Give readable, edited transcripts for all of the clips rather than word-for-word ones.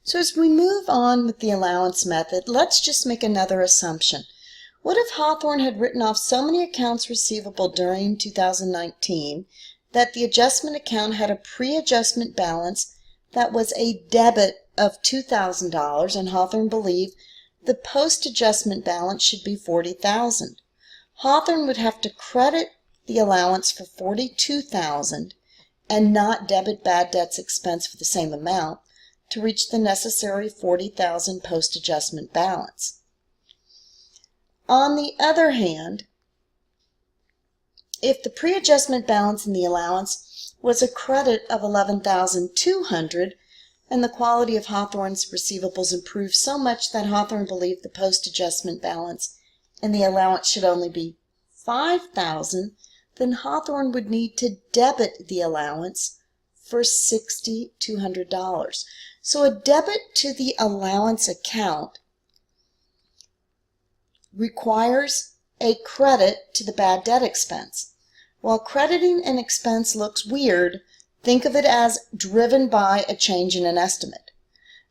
So as we move on with the allowance method, let's just make another assumption. What if Hawthorne had written off so many accounts receivable during 2019 that the adjustment account had a pre-adjustment balance that was a debit of $2,000 and Hawthorne believed the post-adjustment balance should be $40,000. Hawthorne would have to credit the allowance for $42,000 and not debit bad debts expense for the same amount to reach the necessary $40,000 post-adjustment balance. On the other hand, if the pre-adjustment balance in the allowance was a credit of $11,200 and the quality of Hawthorne's receivables improved so much that Hawthorne believed the post-adjustment balance in the allowance should only be $5,000, then Hawthorne would need to debit the allowance for $6,200. So a debit to the allowance account requires a credit to the bad debt expense. While crediting an expense looks weird, think of it as driven by a change in an estimate.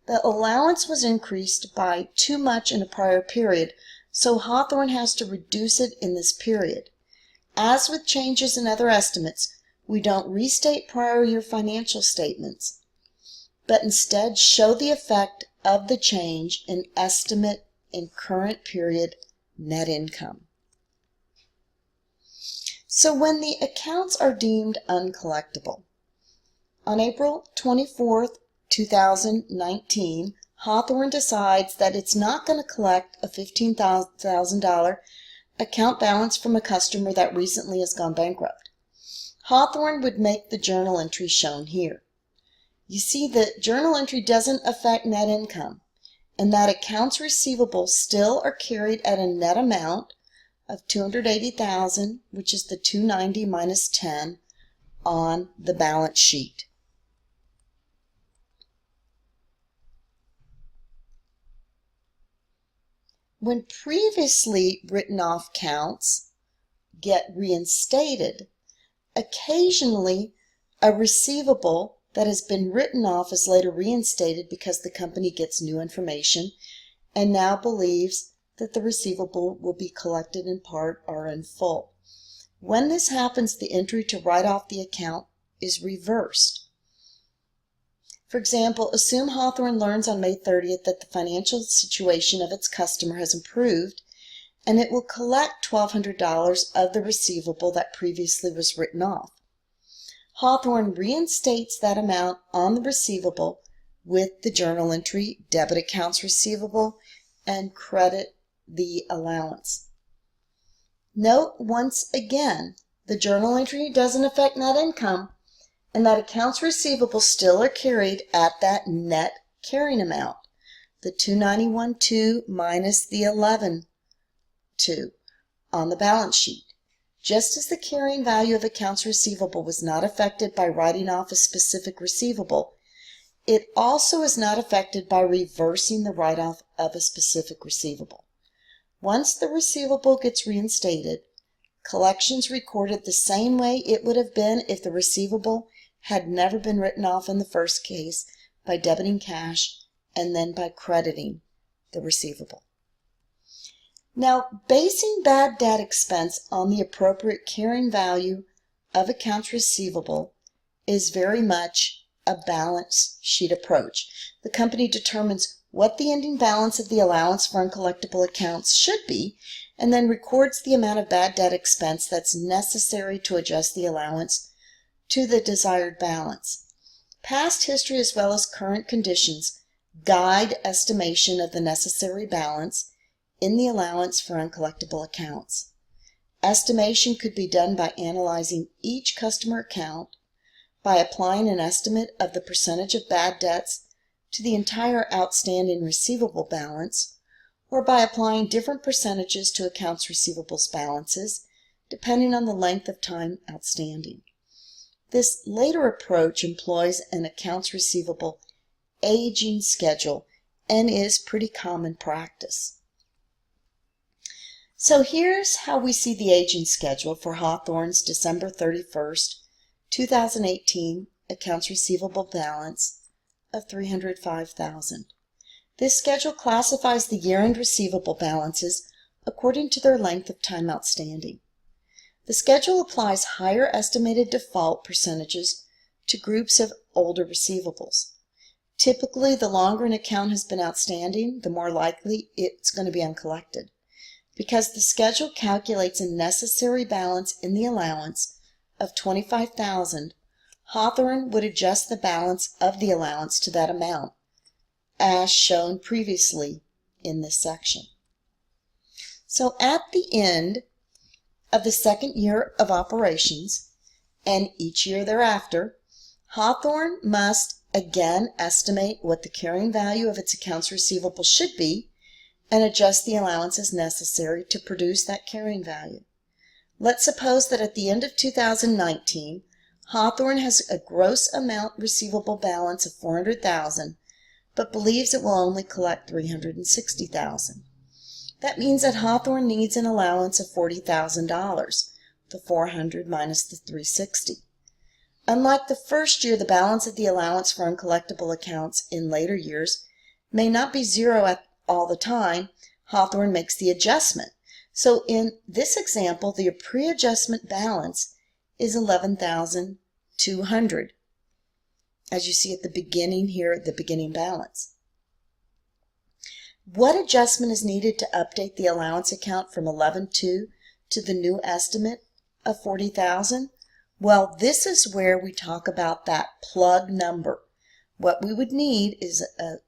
The allowance was increased by too much in a prior period, so Hawthorne has to reduce it in this period. As with changes in other estimates, we don't restate prior year financial statements, but instead show the effect of the change in estimate in current period net income. So when the accounts are deemed uncollectible, on April 24th, 2019, Hawthorne decides that it's not going to collect a $15,000 account balance from a customer that recently has gone bankrupt. Hawthorne would make the journal entry shown here. You see, the journal entry doesn't affect net income, and that accounts receivable still are carried at a net amount of $280,000, which is the $290 minus 10 on the balance sheet. When previously written off counts get reinstated, occasionally a receivable that has been written off is later reinstated because the company gets new information and now believes that the receivable will be collected in part or in full. When this happens, the entry to write off the account is reversed. For example, assume Hawthorne learns on May 30th that the financial situation of its customer has improved and it will collect $1,200 of the receivable that previously was written off. Hawthorne reinstates that amount on the receivable with the journal entry, debit accounts receivable, and credit the allowance. Note once again, the journal entry doesn't affect net income, and that accounts receivable still are carried at that net carrying amount, the $291,200 minus the $11,200 on the balance sheet. Just as the carrying value of accounts receivable was not affected by writing off a specific receivable, it also is not affected by reversing the write-off of a specific receivable. Once the receivable gets reinstated, collections recorded the same way it would have been if the receivable had never been written off in the first case by debiting cash and then by crediting the receivable. Now, basing bad debt expense on the appropriate carrying value of accounts receivable is very much a balance sheet approach. The company determines what the ending balance of the allowance for uncollectible accounts should be and then records the amount of bad debt expense that's necessary to adjust the allowance to the desired balance. Past history as well as current conditions guide estimation of the necessary balance in the allowance for uncollectible accounts. Estimation could be done by analyzing each customer account, by applying an estimate of the percentage of bad debts to the entire outstanding receivable balance, or by applying different percentages to accounts receivables balances, depending on the length of time outstanding. This later approach employs an accounts receivable aging schedule and is pretty common practice. So here's how we see the aging schedule for Hawthorne's December 31st, 2018 accounts receivable balance of $305,000. This schedule classifies the year-end receivable balances according to their length of time outstanding. The schedule applies higher estimated default percentages to groups of older receivables. Typically, the longer an account has been outstanding, the more likely it's going to be uncollected. Because the schedule calculates a necessary balance in the allowance of $25,000, Hawthorne would adjust the balance of the allowance to that amount, as shown previously in this section. So at the end of the second year of operations, and each year thereafter, Hawthorne must again estimate what the carrying value of its accounts receivable should be and adjust the allowance as necessary to produce that carrying value. Let's suppose that at the end of 2019, Hawthorne has a gross amount receivable balance of $400,000, but believes it will only collect $360,000. That means that Hawthorne needs an allowance of $40,000, the $400 minus the $360. Unlike the first year, the balance of the allowance for uncollectible accounts in later years may not be zero all the time. Hawthorne makes the adjustment. So in this example, the pre-adjustment balance is $11,200, as you see at the beginning here, the beginning balance. What adjustment is needed to update the allowance account from 11.2 to the new estimate of $40,000? Well, this is where we talk about that plug number. What we would need is a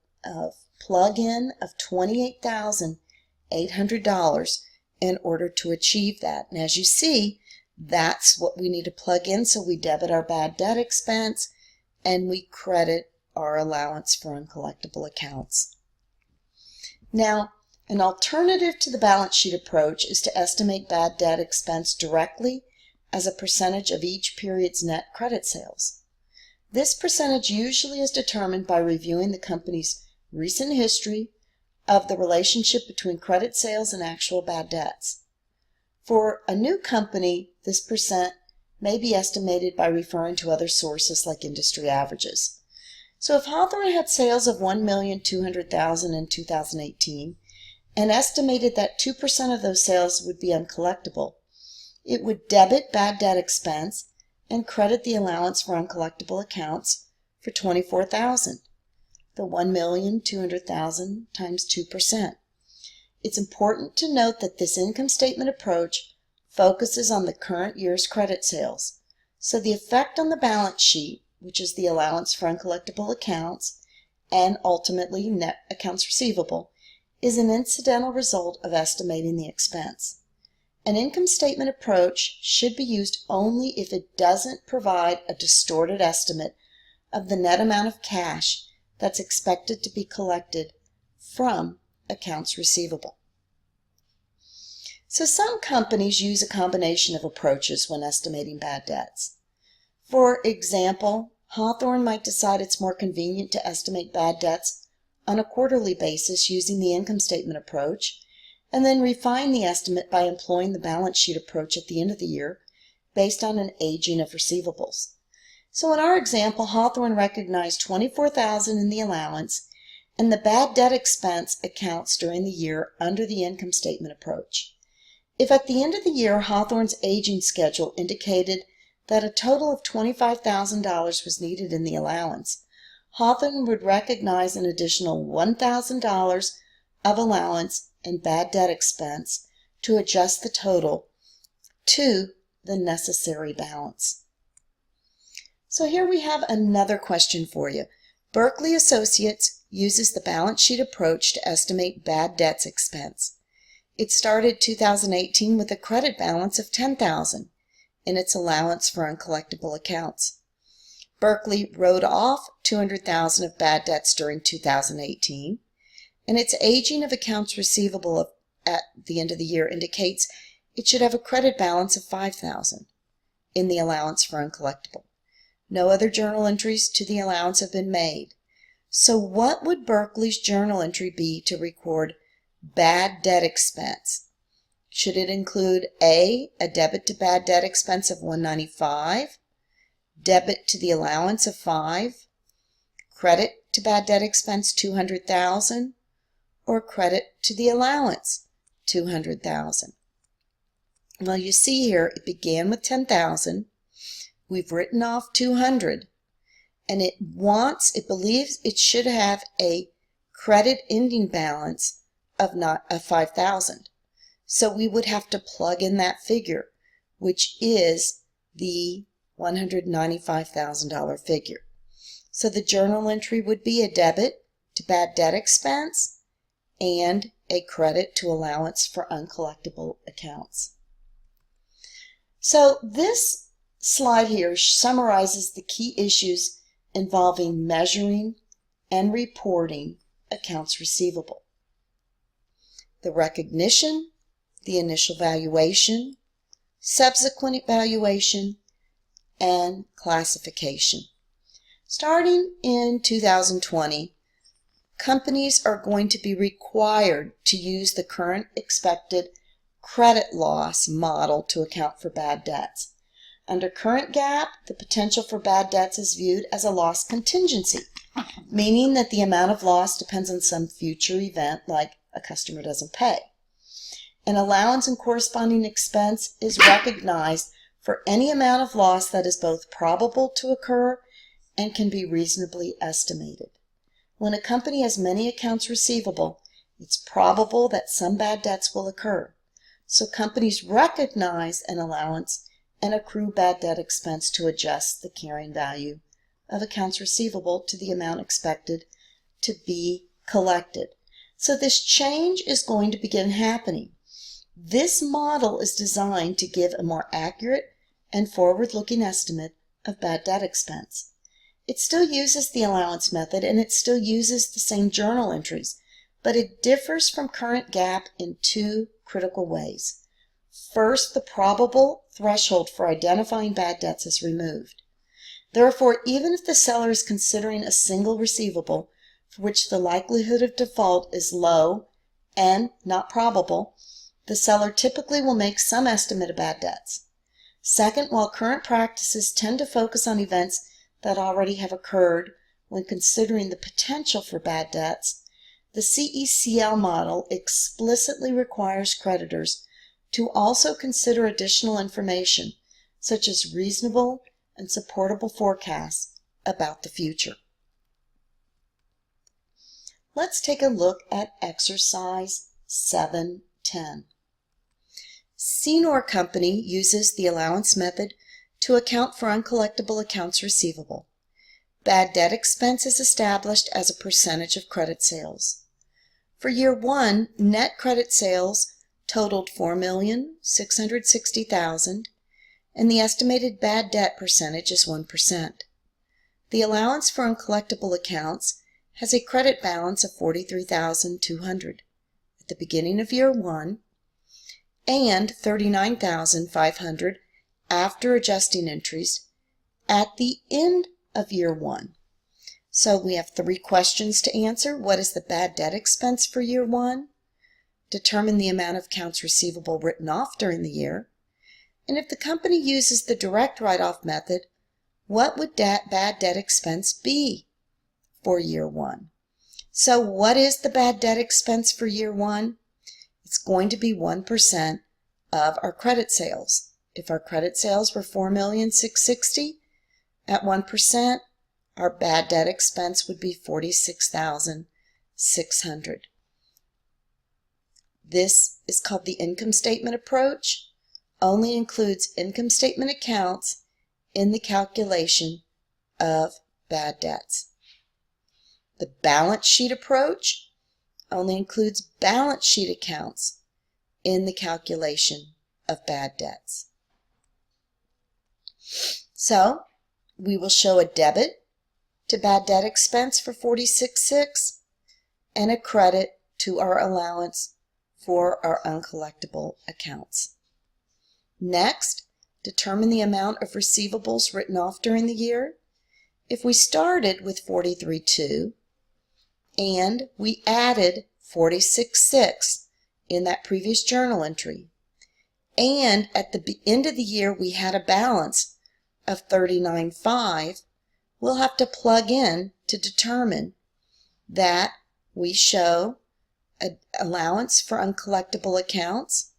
plug-in of $28,800 in order to achieve that. And as you see, that's what we need to plug in, so we debit our bad debt expense and we credit our allowance for uncollectible accounts. Now, an alternative to the balance sheet approach is to estimate bad debt expense directly as a percentage of each period's net credit sales. This percentage usually is determined by reviewing the company's recent history of the relationship between credit sales and actual bad debts. For a new company, this percent may be estimated by referring to other sources like industry averages. So if Hawthorne had sales of $1,200,000 in 2018 and estimated that 2% of those sales would be uncollectible, it would debit bad debt expense and credit the allowance for uncollectible accounts for $24,000, the $1,200,000 times 2%. It's important to note that this income statement approach focuses on the current year's credit sales, so the effect on the balance sheet, which is the allowance for uncollectible accounts and ultimately net accounts receivable, is an incidental result of estimating the expense. An income statement approach should be used only if it doesn't provide a distorted estimate of the net amount of cash that's expected to be collected from accounts receivable. So some companies use a combination of approaches when estimating bad debts. For example, Hawthorne might decide it's more convenient to estimate bad debts on a quarterly basis using the income statement approach, and then refine the estimate by employing the balance sheet approach at the end of the year based on an aging of receivables. So in our example, Hawthorne recognized $24,000 in the allowance, and the bad debt expense accounts during the year under the income statement approach. If at the end of the year Hawthorne's aging schedule indicated that a total of $25,000 was needed in the allowance, Hawthorne would recognize an additional $1,000 of allowance and bad debt expense to adjust the total to the necessary balance. So here we have another question for you. Berkeley Associates uses the balance sheet approach to estimate bad debts expense. It started 2018 with a credit balance of $10,000 in its allowance for uncollectible accounts. Berkeley wrote off $200,000 of bad debts during 2018, and its aging of accounts receivable at the end of the year indicates it should have a credit balance of $5,000 in the allowance for uncollectible. No other journal entries to the allowance have been made. So what would Berkeley's journal entry be to record bad debt expense? Should it include A, a debit to bad debt expense of $195, debit to the allowance of $5, credit to bad debt expense $200,000, or credit to the allowance $200,000. Well, you see here it began with $10,000. We've written off $200,000, and it believes it should have a credit ending balance of $5,000. So we would have to plug in that figure, which is the $195,000 figure. So the journal entry would be a debit to bad debt expense and a credit to allowance for uncollectible accounts. So this slide here summarizes the key issues involving measuring and reporting accounts receivable: the recognition, the initial valuation, subsequent evaluation, and classification. Starting in 2020, companies are going to be required to use the current expected credit loss model to account for bad debts. Under current GAAP, the potential for bad debts is viewed as a loss contingency, meaning that the amount of loss depends on some future event, like a customer doesn't pay. An allowance and corresponding expense is recognized for any amount of loss that is both probable to occur and can be reasonably estimated. When a company has many accounts receivable, it's probable that some bad debts will occur. So companies recognize an allowance and accrue bad debt expense to adjust the carrying value of accounts receivable to the amount expected to be collected. So this change is going to begin happening. This model is designed to give a more accurate and forward-looking estimate of bad debt expense. It still uses the allowance method and it still uses the same journal entries, but it differs from current GAAP in two critical ways. First, the probable threshold for identifying bad debts is removed. Therefore, even if the seller is considering a single receivable for which the likelihood of default is low and not probable, the seller typically will make some estimate of bad debts. Second, while current practices tend to focus on events that already have occurred when considering the potential for bad debts, the CECL model explicitly requires creditors to also consider additional information, such as reasonable and supportable forecasts about the future. Let's take a look at exercise 710. Senior Company uses the allowance method to account for uncollectible accounts receivable. Bad debt expense is established as a percentage of credit sales. For year 1, net credit sales totaled $4,660,000, and the estimated bad debt percentage is 1%. The allowance for uncollectible accounts has a credit balance of $43,200 at the beginning of year 1 and $39,500 after adjusting entries at the end of year 1. So we have 3 questions to answer. What is the bad debt expense for year 1? Determine the amount of accounts receivable written off during the year. And if the company uses the direct write-off method, what would that bad debt expense be for year 1? So what is the bad debt expense for year 1? It's going to be 1% of our credit sales. If our credit sales were $4,660,000, at 1%, our bad debt expense would be $46,600. This is called the income statement approach. Only includes income statement accounts in the calculation of bad debts. The balance sheet approach only includes balance sheet accounts in the calculation of bad debts. So, we will show a debit to bad debt expense for $46,600 and a credit to our allowance for our uncollectible accounts. Next, determine the amount of receivables written off during the year. If we started with $43,200 and we added $46,600 in that previous journal entry, and at the end of the year we had a balance of $39,500, we'll have to plug in to determine that we show an allowance for uncollectible accounts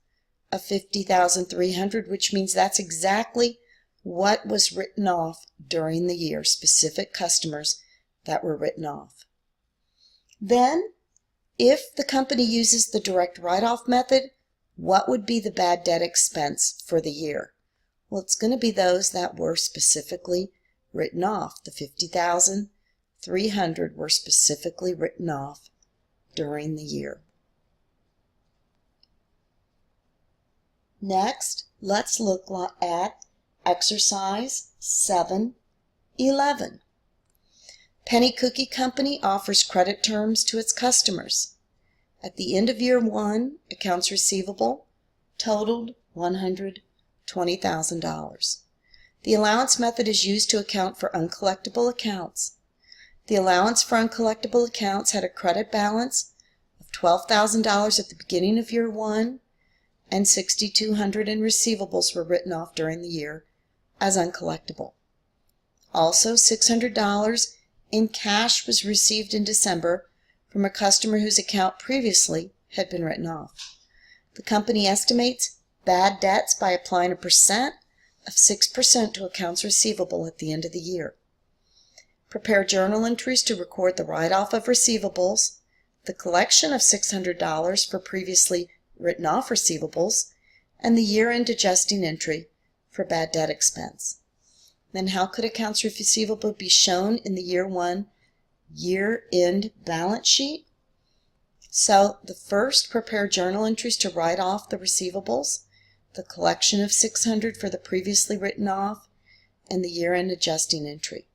of $50,300, which means that's exactly what was written off during the year, specific customers that were written off. Then, if the company uses the direct write-off method, what would be the bad debt expense for the year? Well, it's going to be those that were specifically written off. The $50,300 were specifically written off during the year. Next, let's look at exercise 7.11. Penny Cookie Company offers credit terms to its customers. At the end of year 1, accounts receivable totaled $120,000. The allowance method is used to account for uncollectible accounts. The allowance for uncollectible accounts had a credit balance of $12,000 at the beginning of year 1, and $6,200 in receivables were written off during the year as uncollectible. Also, $600 in cash was received in December from a customer whose account previously had been written off. The company estimates bad debts by applying a percent of 6% to accounts receivable at the end of the year. Prepare journal entries to record the write-off of receivables, the collection of $600 for previously written off receivables, and the year-end adjusting entry for bad debt expense. Then how could accounts receivable be shown in the year 1 year-end balance sheet? So the first, prepare journal entries to write off the receivables, the collection of $600 for the previously written off, and the year-end adjusting entry.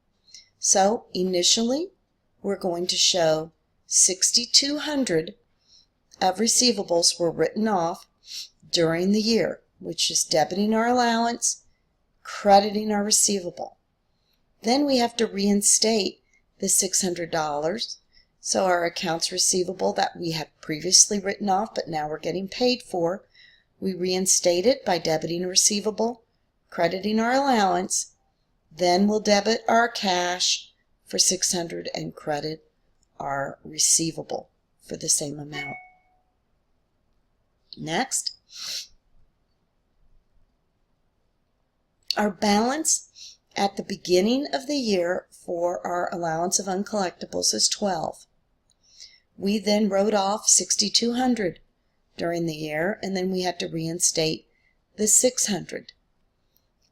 So initially, we're going to show $6,200 of receivables were written off during the year, which is debiting our allowance, crediting our receivable. Then we have to reinstate the $600. So our accounts receivable that we had previously written off but now we're getting paid for, we reinstate it by debiting a receivable, crediting our allowance, then we'll debit our cash for $600 and credit our receivable for the same amount. Next, our balance at the beginning of the year for our allowance of uncollectibles is 12. We then wrote off $6,200 during the year, and then we had to reinstate the $600.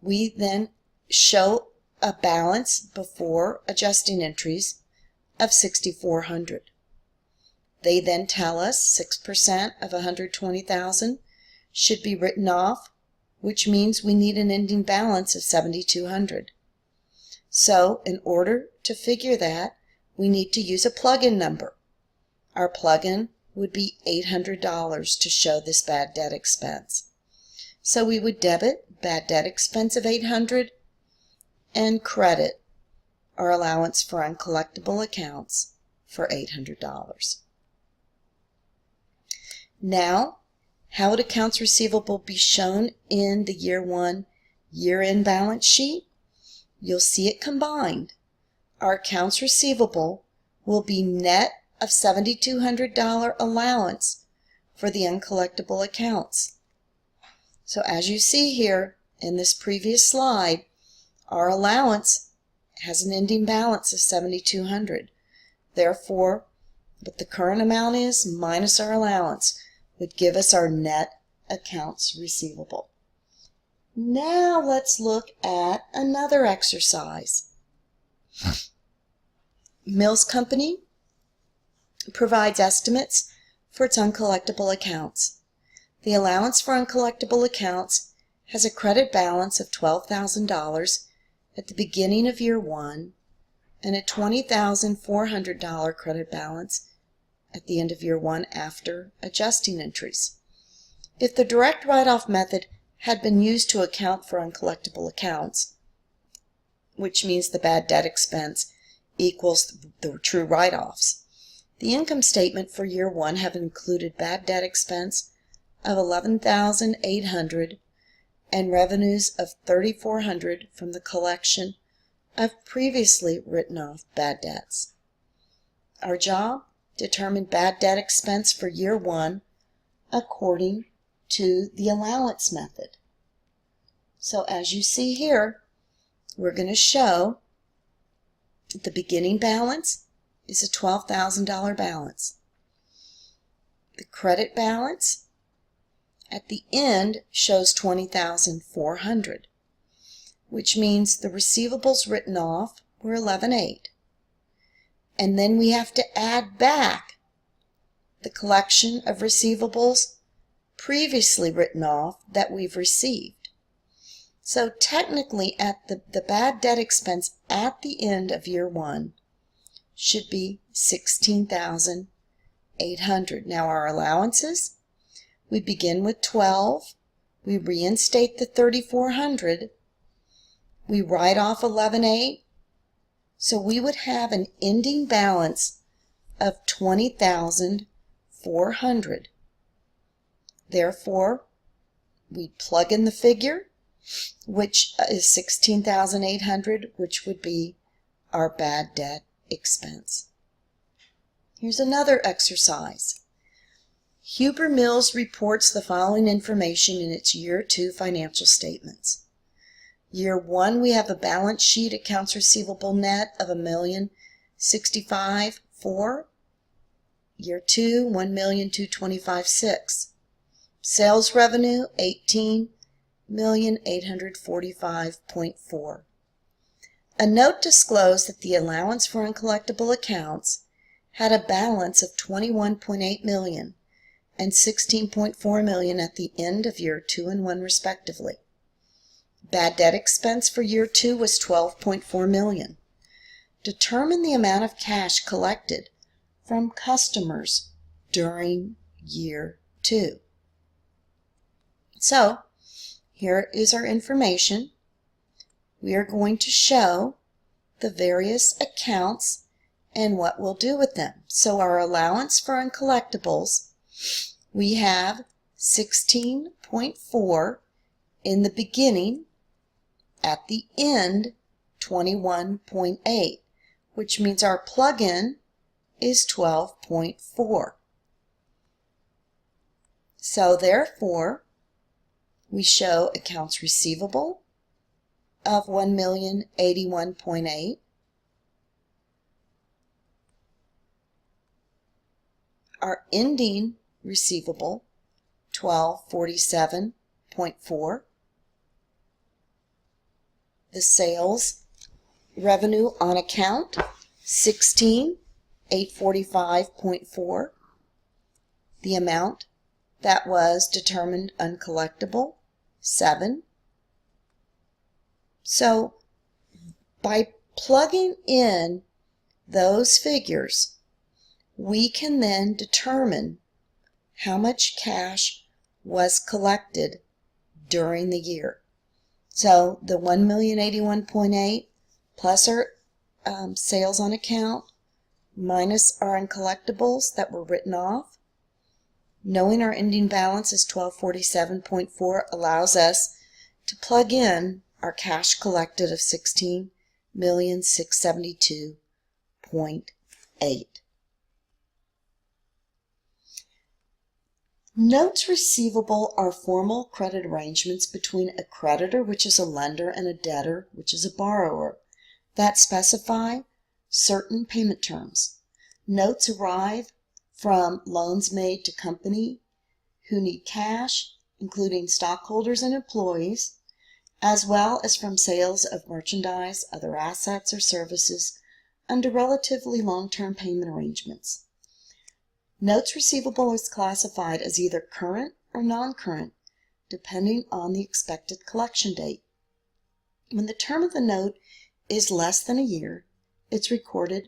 We then show a balance before adjusting entries of $6,400. They then tell us 6% of $120,000 should be written off, which means we need an ending balance of $7,200. So in order to figure that, we need to use a plug-in number. Our plug-in would be $800 to show this bad debt expense. So we would debit bad debt expense of $800 and credit our allowance for uncollectible accounts for $800. Now, how would accounts receivable be shown in the year 1 year-end balance sheet? You'll see it combined. Our accounts receivable will be net of $7,200 allowance for the uncollectible accounts. So as you see here in this previous slide, our allowance has an ending balance of $7,200. Therefore, what the current amount is minus our allowance would give us our net accounts receivable. Now let's look at another exercise. Mills Company provides estimates for its uncollectible accounts. The allowance for uncollectible accounts has a credit balance of $12,000 at the beginning of year 1 and a $20,400 credit balance at the end of year 1 after adjusting entries. If the direct write-off method had been used to account for uncollectible accounts, which means the bad debt expense equals the true write-offs, the income statement for year 1 have included bad debt expense of $11,800 and revenues of $3,400 from the collection of previously written off bad debts. Our job? Determine bad debt expense for year 1 according to the allowance method. So as you see here, we're going to show that the beginning balance is a $12,000 balance. The credit balance at the end shows $20,400, which means the receivables written off were $11,800. And then we have to add back the collection of receivables previously written off that we've received. So technically, at the bad debt expense at the end of year 1 should be $16,800. Now our allowances, we begin with 12, we reinstate the $3,400, we write off $11,800, so we would have an ending balance of $20,400. Therefore, we plug in the figure, which is $16,800, which would be our bad debt expense. Here's another exercise. Huber Mills reports the following information in its Year 2 financial statements. Year 1, we have a balance sheet accounts receivable net of $1,065,400. Year 2, $1,225,600. Sales revenue, $18,845,400. A note disclosed that the allowance for uncollectible accounts had a balance of $21.8 million and $16.4 million at the end of year 2 and 1 respectively. Bad debt expense for year 2 was $12.4 million. Determine the amount of cash collected from customers during year 2. So, here is our information. We are going to show the various accounts and what we'll do with them. So our allowance for uncollectibles, we have 16.4 in the beginning, at the end 21.8, which means our plug-in is 12.4. So therefore, we show accounts receivable of $1,081,800. Our ending receivable, $1,247.4. The sales revenue on account, $16,845.4. The amount that was determined uncollectible, $7. So by plugging in those figures, we can then determine how much cash was collected during the year. So the $1,081,800 plus our sales on account minus our uncollectibles that were written off, knowing our ending balance is $1,247.4 allows us to plug in our cash collected of $16,672.8. Notes receivable are formal credit arrangements between a creditor, which is a lender, and a debtor, which is a borrower, that specify certain payment terms. Notes arrive from loans made to company who need cash, including stockholders and employees, as well as from sales of merchandise, other assets, or services under relatively long-term payment arrangements. Notes receivable is classified as either current or non-current, depending on the expected collection date. When the term of the note is less than a year, it's recorded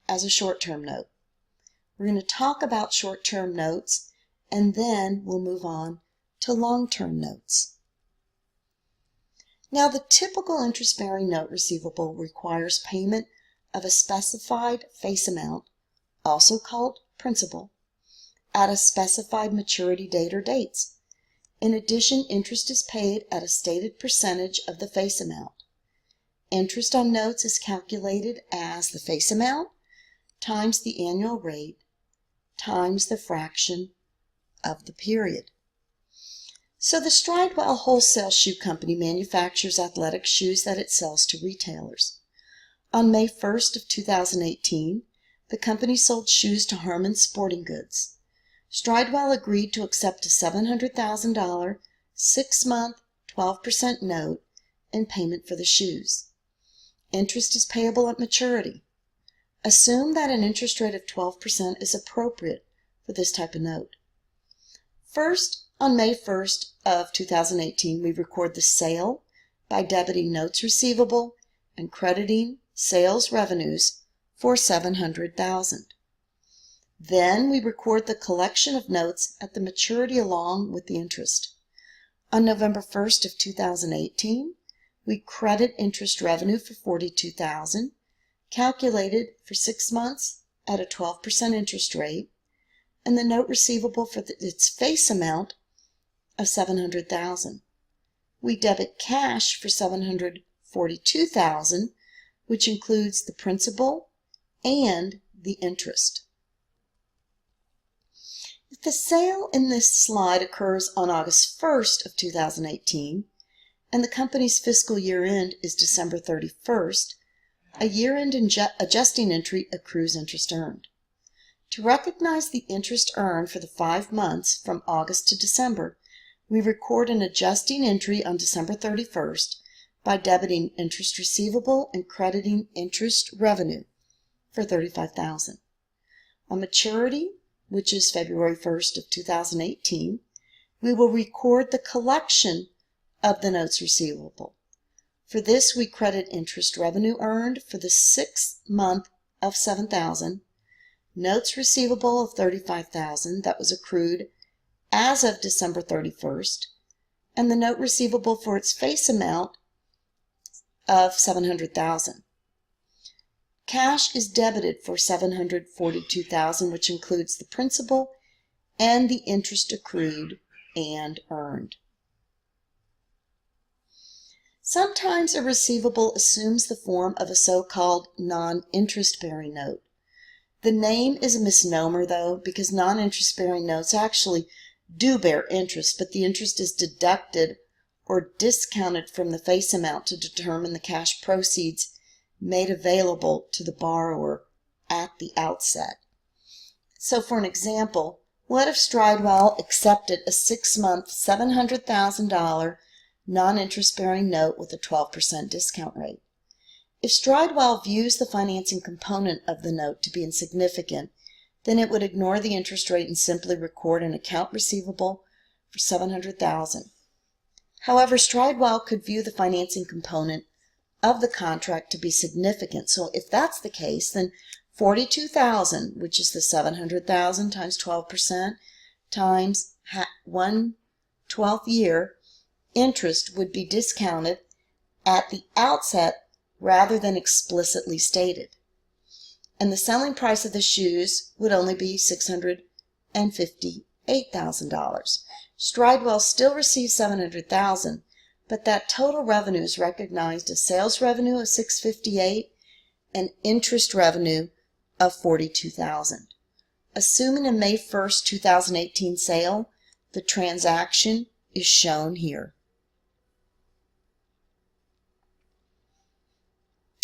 as a short-term note. We're going to talk about short-term notes, and then we'll move on to long-term notes. Now, the typical interest-bearing note receivable requires payment of a specified face amount, also called principal, at a specified maturity date or dates. In addition, interest is paid at a stated percentage of the face amount. Interest on notes is calculated as the face amount times the annual rate times the fraction of the period. So the Stridewell Wholesale Shoe Company manufactures athletic shoes that it sells to retailers. On May 1st of 2018, the company sold shoes to Harmon Sporting Goods. Stridewell agreed to accept a $700,000 6-month 12% note in payment for the shoes. Interest is payable at maturity. Assume that an interest rate of 12% is appropriate for this type of note. First, on May 1st of 2018, we record the sale by debiting notes receivable and crediting sales revenues for $700,000. Then we record the collection of notes at the maturity along with the interest. On November 1st of 2018, we credit interest revenue for $42,000, calculated for 6 months at a 12% interest rate, and the note receivable for its face amount of $700,000. We debit cash for $742,000, which includes the principal and the interest. If the sale in this slide occurs on August 1st of 2018 and the company's fiscal year end is December 31st, a year-end adjusting entry accrues interest earned. To recognize the interest earned for the 5 months from August to December, we record an adjusting entry on December 31st by debiting interest receivable and crediting interest revenue for $35,000. On maturity, which is February 1st of 2018, we will record the collection of the notes receivable. For this, we credit interest revenue earned for the 6th month of $7,000, notes receivable of $35,000 that was accrued as of December 31st, and the note receivable for its face amount of $700,000. Cash is debited for $742,000, which includes the principal and the interest accrued and earned. Sometimes a receivable assumes the form of a so-called non-interest-bearing note. The name is a misnomer, though, because non-interest-bearing notes actually do bear interest, but the interest is deducted or discounted from the face amount to determine the cash proceeds made available to the borrower at the outset. So for an example, what if Stridewell accepted a 6-month $700,000 non-interest-bearing note with a 12% discount rate? If Stridewell views the financing component of the note to be insignificant, then it would ignore the interest rate and simply record an account receivable for $700,000. However, Stridewell could view the financing component of the contract to be significant. So if that's the case, then $42,000, which is the $700,000 times 12% times 1/12 year interest, would be discounted at the outset rather than explicitly stated. And the selling price of the shoes would only be $658,000. Stridewell still receives $700,000, but that total revenue is recognized as sales revenue of $658,000 and interest revenue of $42,000. Assuming a May 1st, 2018 sale, the transaction is shown here.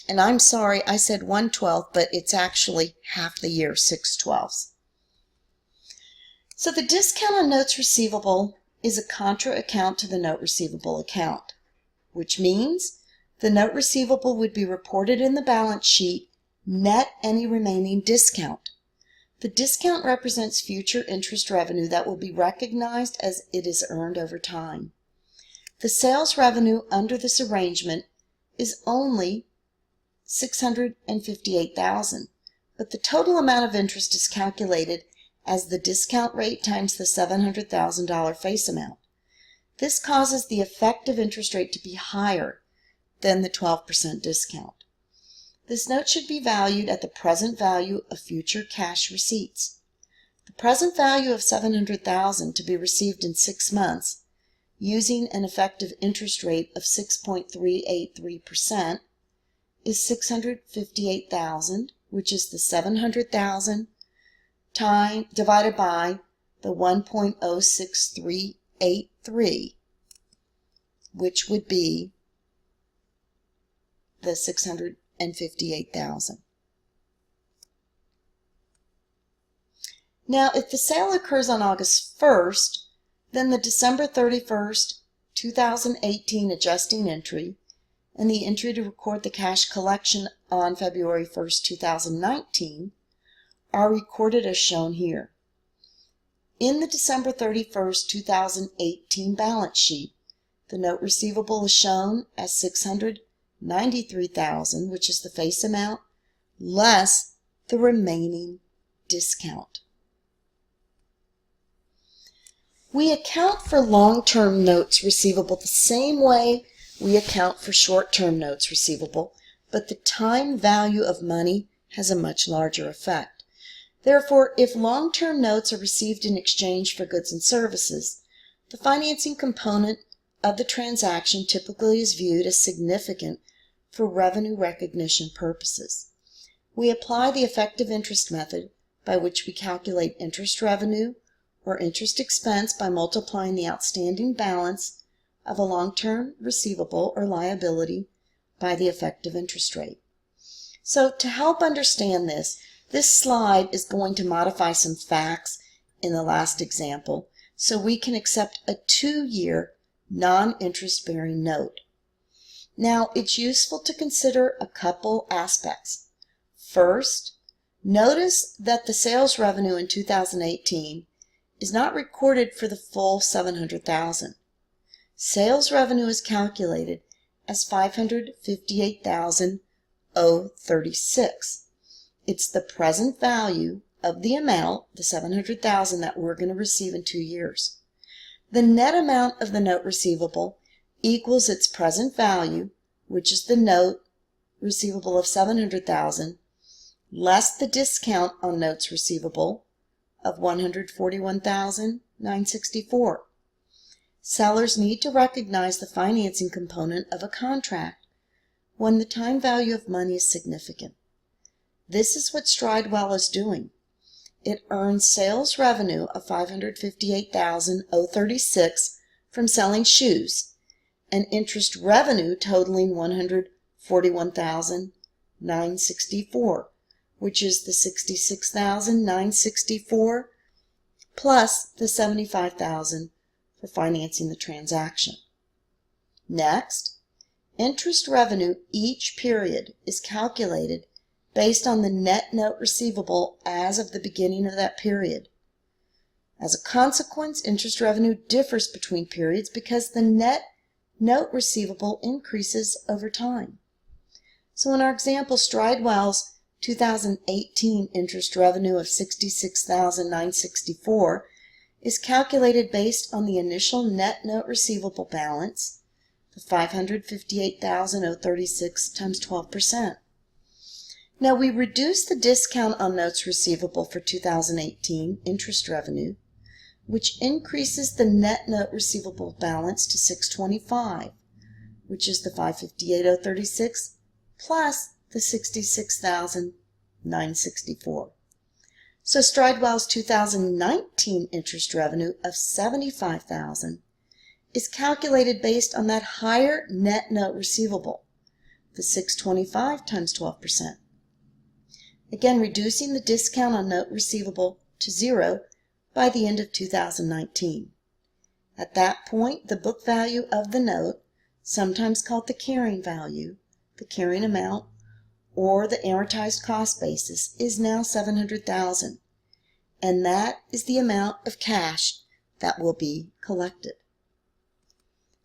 And I'm sorry, I said 1/12, but it's actually half the year, 6/12. So the discount on notes receivable is a contra account to the note receivable account, which means the note receivable would be reported in the balance sheet net any remaining discount. The discount represents future interest revenue that will be recognized as it is earned over time. The sales revenue under this arrangement is only $658,000, but the total amount of interest is calculated as the discount rate times the $700,000 face amount. This causes the effective interest rate to be higher than the 12% discount. This note should be valued at the present value of future cash receipts. The present value of $700,000 to be received in 6 months, using an effective interest rate of 6.383%, is $658,000 which is the $700,000 divided by the 1.06383, which would be the $658,000. Now, if the sale occurs on August 1st, then the December 31st, 2018 adjusting entry and the entry to record the cash collection on February 1st, 2019 are recorded as shown here. In the December 31st, 2018 balance sheet, the note receivable is shown as $693,000, which is the face amount, less the remaining discount. We account for long-term notes receivable the same way we account for short-term notes receivable, but the time value of money has a much larger effect. Therefore, if long-term notes are received in exchange for goods and services, the financing component of the transaction typically is viewed as significant for revenue recognition purposes. We apply the effective interest method, by which we calculate interest revenue or interest expense by multiplying the outstanding balance of a long-term receivable or liability by the effective interest rate. So to help understand this slide is going to modify some facts in the last example so we can accept a 2-year non-interest-bearing note. Now, it's useful to consider a couple aspects. First, notice that the sales revenue in 2018 is not recorded for the full $700,000. Sales revenue is calculated as $558,036. It's the present value of the amount, the $700,000, that we're going to receive in 2 years. The net amount of the note receivable equals its present value, which is the note receivable of $700,000, less the discount on notes receivable of $141,964. Sellers need to recognize the financing component of a contract when the time value of money is significant. This is what Stridewell is doing. It earns sales revenue of $558,036 from selling shoes, and interest revenue totaling $141,964, which is the $66,964 plus the $75,000 for financing the transaction. Next, interest revenue each period is calculated based on the net note receivable as of the beginning of that period. As a consequence, interest revenue differs between periods because the net note receivable increases over time. So in our example, Stridewell's 2018 interest revenue of $66,964 is calculated based on the initial net note receivable balance, the $558,036 times 12%. Now we reduce the discount on notes receivable for 2018 interest revenue, which increases the net note receivable balance to $625, which is the $558,036 plus the $66,964. So Stridewell's 2019 interest revenue of $75,000 is calculated based on that higher net note receivable, the $625 times 12%. Again, reducing the discount on note receivable to 0 by the end of 2019. At that point, the book value of the note, sometimes called the carrying value, the carrying amount, or the amortized cost basis, is now $700,000, and that is the amount of cash that will be collected.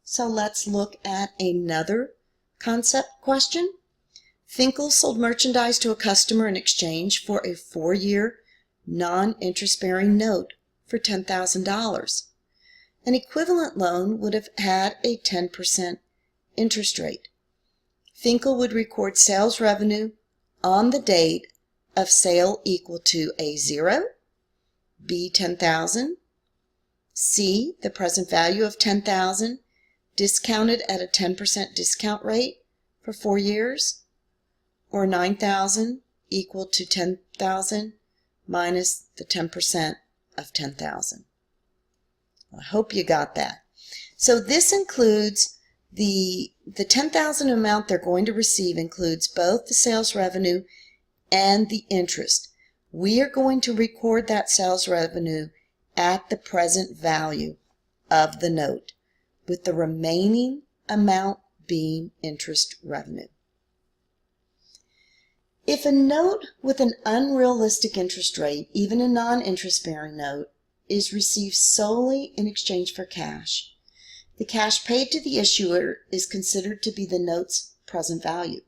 So let's look at another concept question. Finkel sold merchandise to a customer in exchange for a 4-year non-interest-bearing note for $10,000. An equivalent loan would have had a 10% interest rate. Finkel would record sales revenue on the date of sale equal to A, 0, B, $10,000, C, the present value of $10,000 discounted at a 10% discount rate for 4 years, or $9,000 equal to 10,000 minus the 10% of 10,000. I hope you got that. So this includes the 10,000 amount they're going to receive includes both the sales revenue and the interest. We are going to record that sales revenue at the present value of the note, with the remaining amount being interest revenue. If a note with an unrealistic interest rate, even a non-interest-bearing note, is received solely in exchange for cash, the cash paid to the issuer is considered to be the note's present value.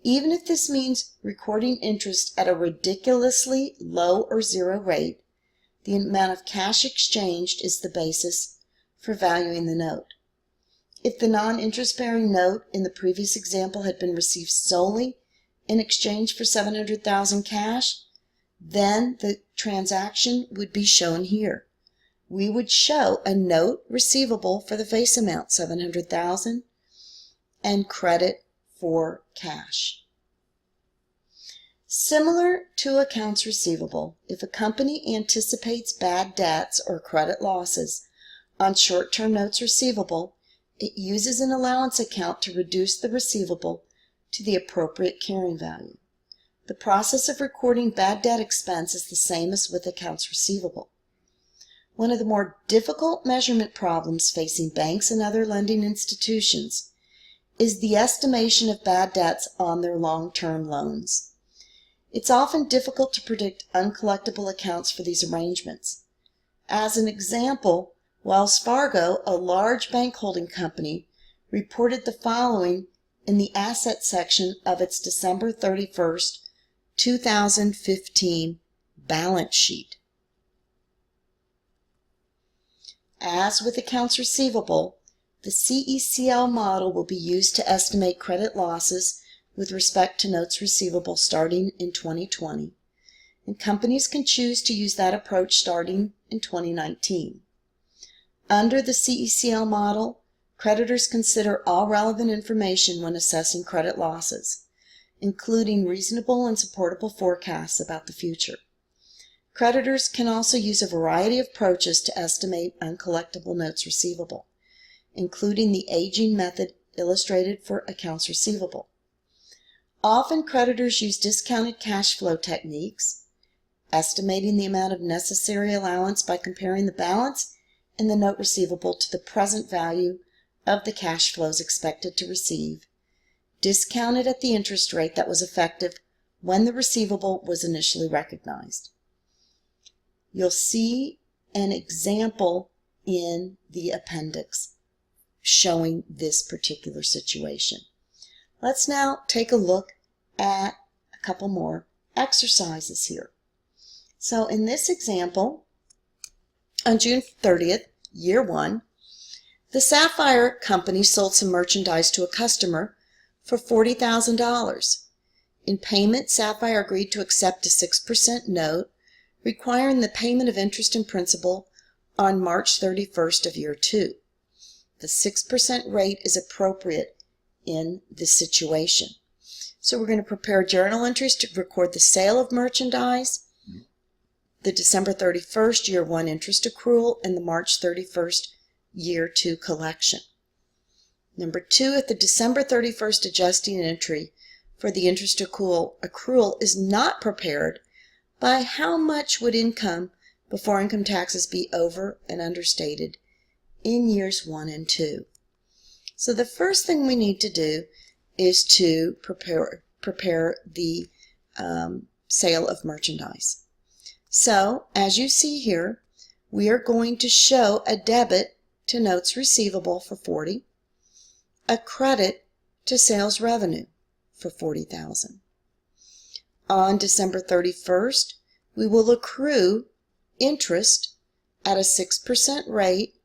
Even if this means recording interest at a ridiculously low or zero rate, the amount of cash exchanged is the basis for valuing the note. If the non-interest-bearing note in the previous example had been received solely in exchange for $700,000 cash, then the transaction would be shown here. We would show a note receivable for the face amount, $700,000, and credit for cash. Similar to accounts receivable, if a company anticipates bad debts or credit losses on short-term notes receivable, it uses an allowance account to reduce the receivable to the appropriate carrying value. The process of recording bad debt expense is the same as with accounts receivable. One of the more difficult measurement problems facing banks and other lending institutions is the estimation of bad debts on their long-term loans. It's often difficult to predict uncollectible accounts for these arrangements. As an example, Wells Fargo, a large bank holding company, reported the following in the asset section of its December 31st, 2015 balance sheet. As with accounts receivable, the CECL model will be used to estimate credit losses with respect to notes receivable starting in 2020, and companies can choose to use that approach starting in 2019. Under the CECL model, creditors consider all relevant information when assessing credit losses, including reasonable and supportable forecasts about the future. Creditors can also use a variety of approaches to estimate uncollectible notes receivable, including the aging method illustrated for accounts receivable. Often creditors use discounted cash flow techniques, estimating the amount of necessary allowance by comparing the balance in the note receivable to the present value of the cash flows expected to receive, discounted at the interest rate that was effective when the receivable was initially recognized. You'll see an example in the appendix showing this particular situation. Let's now take a look at a couple more exercises here. So in this example, on June 30th, year 1, the Sapphire Company sold some merchandise to a customer for $40,000. In payment, Sapphire agreed to accept a 6% note requiring the payment of interest and principal on March 31st of year 2. The 6% rate is appropriate in this situation. So we're going to prepare journal entries to record the sale of merchandise, the December 31st year 1 interest accrual, and the March 31st year 2 collection. Number 2, if the December 31st adjusting entry for the interest accrual is not prepared, by how much would income before income taxes be over and understated in years 1 and 2? So the first thing we need to do is to prepare the sale of merchandise. So as you see here, we are going to show a debit to notes receivable for $40,000, a credit to sales revenue for $40,000. On December 31st, we will accrue interest at a 6% rate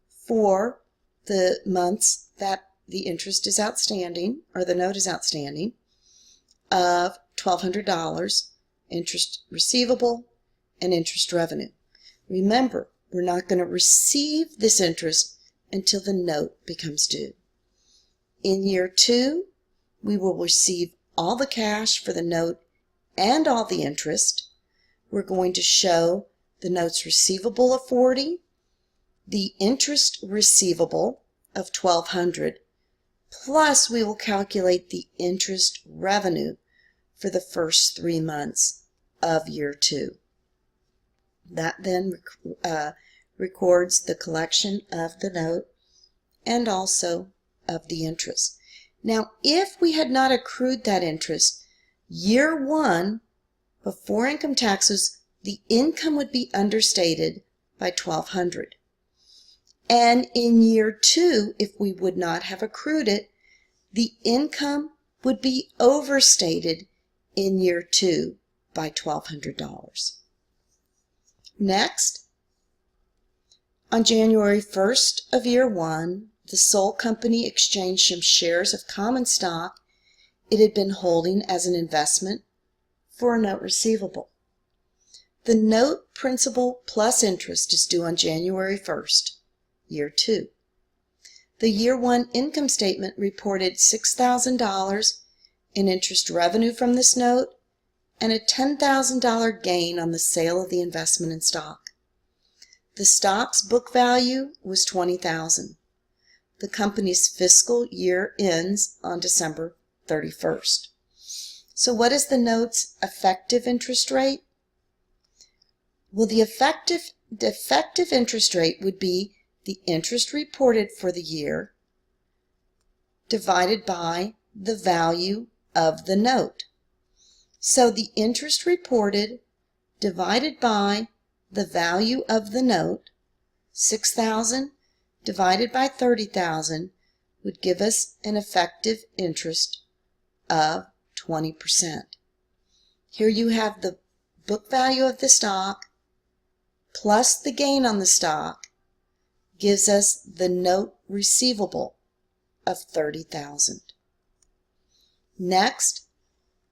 for the months that the interest is outstanding, or the note is outstanding, of $1,200, interest receivable and interest revenue. Remember, we're not going to receive this interest until the note becomes due. In year 2, we will receive all the cash for the note and all the interest. We're going to show the notes receivable of $40, the interest receivable of $1,200, plus we will calculate the interest revenue for the first 3 months of year 2. That then records the collection of the note and also of the interest. Now, if we had not accrued that interest, year 1, before income taxes, the income would be understated by $1,200. And in year 2, if we would not have accrued it, the income would be overstated in year 2 by $1,200. Next, on January 1st of year 1, the sole company exchanged some shares of common stock it had been holding as an investment for a note receivable. The note principal plus interest is due on January 1st, year 2. The year 1 income statement reported $6,000 in interest revenue from this note and a $10,000 gain on the sale of the investment in stock. The stock's book value was $20,000. The company's fiscal year ends on December 31st. So what is the note's effective interest rate? Well, the effective interest rate would be the interest reported for the year divided by the value of the note. So the interest reported divided by the value of the note, $6,000 divided by $30,000, would give us an effective interest of 20%. Here you have the book value of the stock plus the gain on the stock gives us the note receivable of $30,000. Next,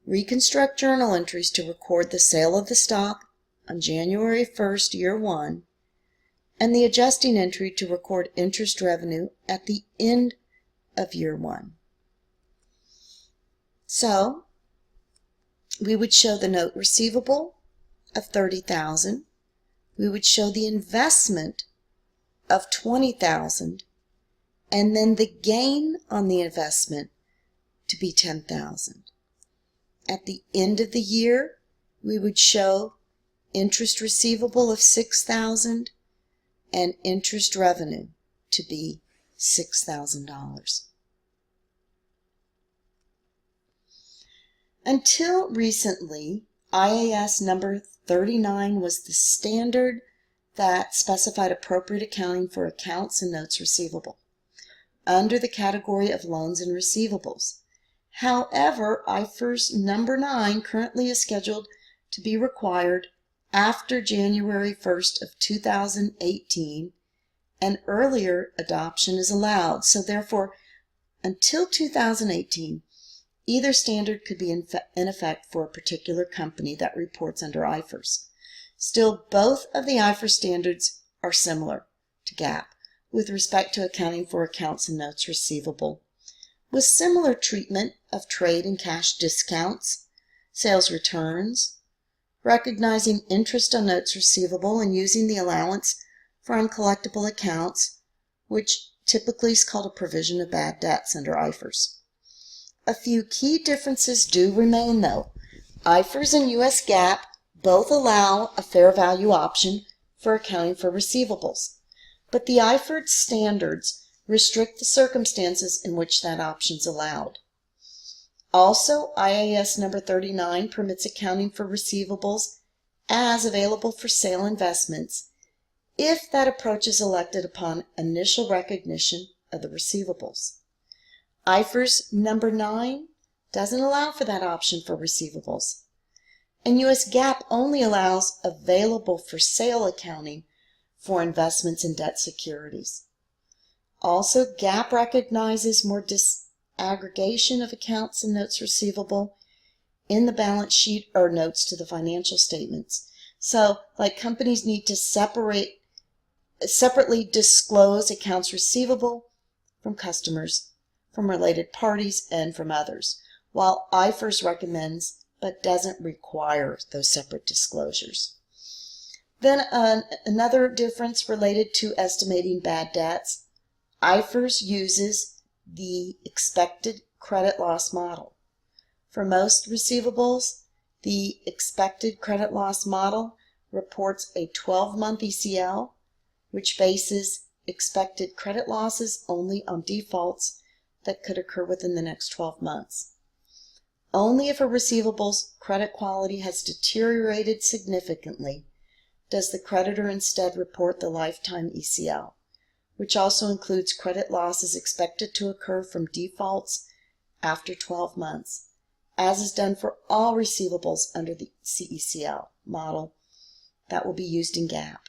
reconstruct journal entries to record the sale of the stock on January 1st, year 1, and the adjusting entry to record interest revenue at the end of year 1. So, we would show the note receivable of $30,000. We would show the investment of $20,000, and then the gain on the investment to be $10,000. At the end of the year, we would show interest receivable of $6,000 and interest revenue to be $6,000. Until recently, IAS number 39 was the standard that specified appropriate accounting for accounts and notes receivable under the category of loans and receivables. However, IFRS number 9 currently is scheduled to be required after January 1st of 2018, and earlier adoption is allowed. So therefore, until 2018, either standard could be in effect for a particular company that reports under IFRS. Still, both of the IFRS standards are similar to GAAP with respect to accounting for accounts and notes receivable, with similar treatment of trade and cash discounts, sales returns, recognizing interest on notes receivable, and using the allowance for uncollectible accounts, which typically is called a provision of bad debts under IFRS. A few key differences do remain, though. IFRS and US GAAP both allow a fair value option for accounting for receivables, but the IFRS standards restrict the circumstances in which that option is allowed. Also, IAS number 39 permits accounting for receivables as available for sale investments if that approach is elected upon initial recognition of the receivables. IFRS number 9 doesn't allow for that option for receivables, and US GAAP only allows available for sale accounting for investments in debt securities. Also, GAAP recognizes more disaggregation of accounts and notes receivable in the balance sheet or notes to the financial statements. So, like, companies need to separately disclose accounts receivable from customers, from related parties, and from others, while IFRS recommends but doesn't require those separate disclosures. Then another difference related to estimating bad debts. IFRS uses the expected credit loss model. For most receivables, the expected credit loss model reports a 12-month ECL, which bases expected credit losses only on defaults that could occur within the next 12 months. Only if a receivables credit quality has deteriorated significantly does the creditor instead report the lifetime ECL, which also includes credit losses expected to occur from defaults after 12 months, as is done for all receivables under the CECL model that will be used in GAAP.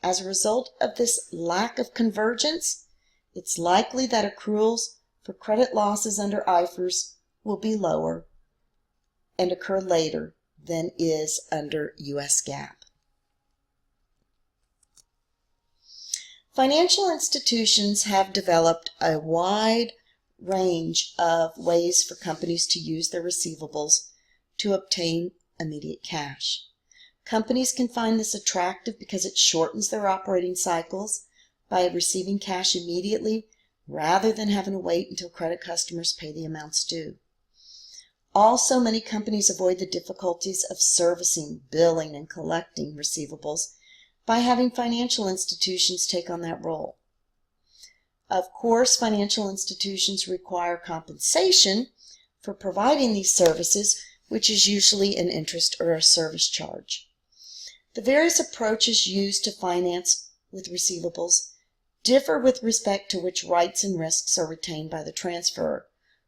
As a result of this lack of convergence, it's likely that accruals for credit losses under IFRS will be lower and occur later than is under US GAAP. Financial institutions have developed a wide range of ways for companies to use their receivables to obtain immediate cash. Companies can find this attractive because it shortens their operating cycles by receiving cash immediately rather than having to wait until credit customers pay the amounts due. Also, many companies avoid the difficulties of servicing, billing, and collecting receivables by having financial institutions take on that role. Of course, financial institutions require compensation for providing these services, which is usually an interest or a service charge. The various approaches used to finance with receivables differ with respect to which rights and risks are retained by the transferor,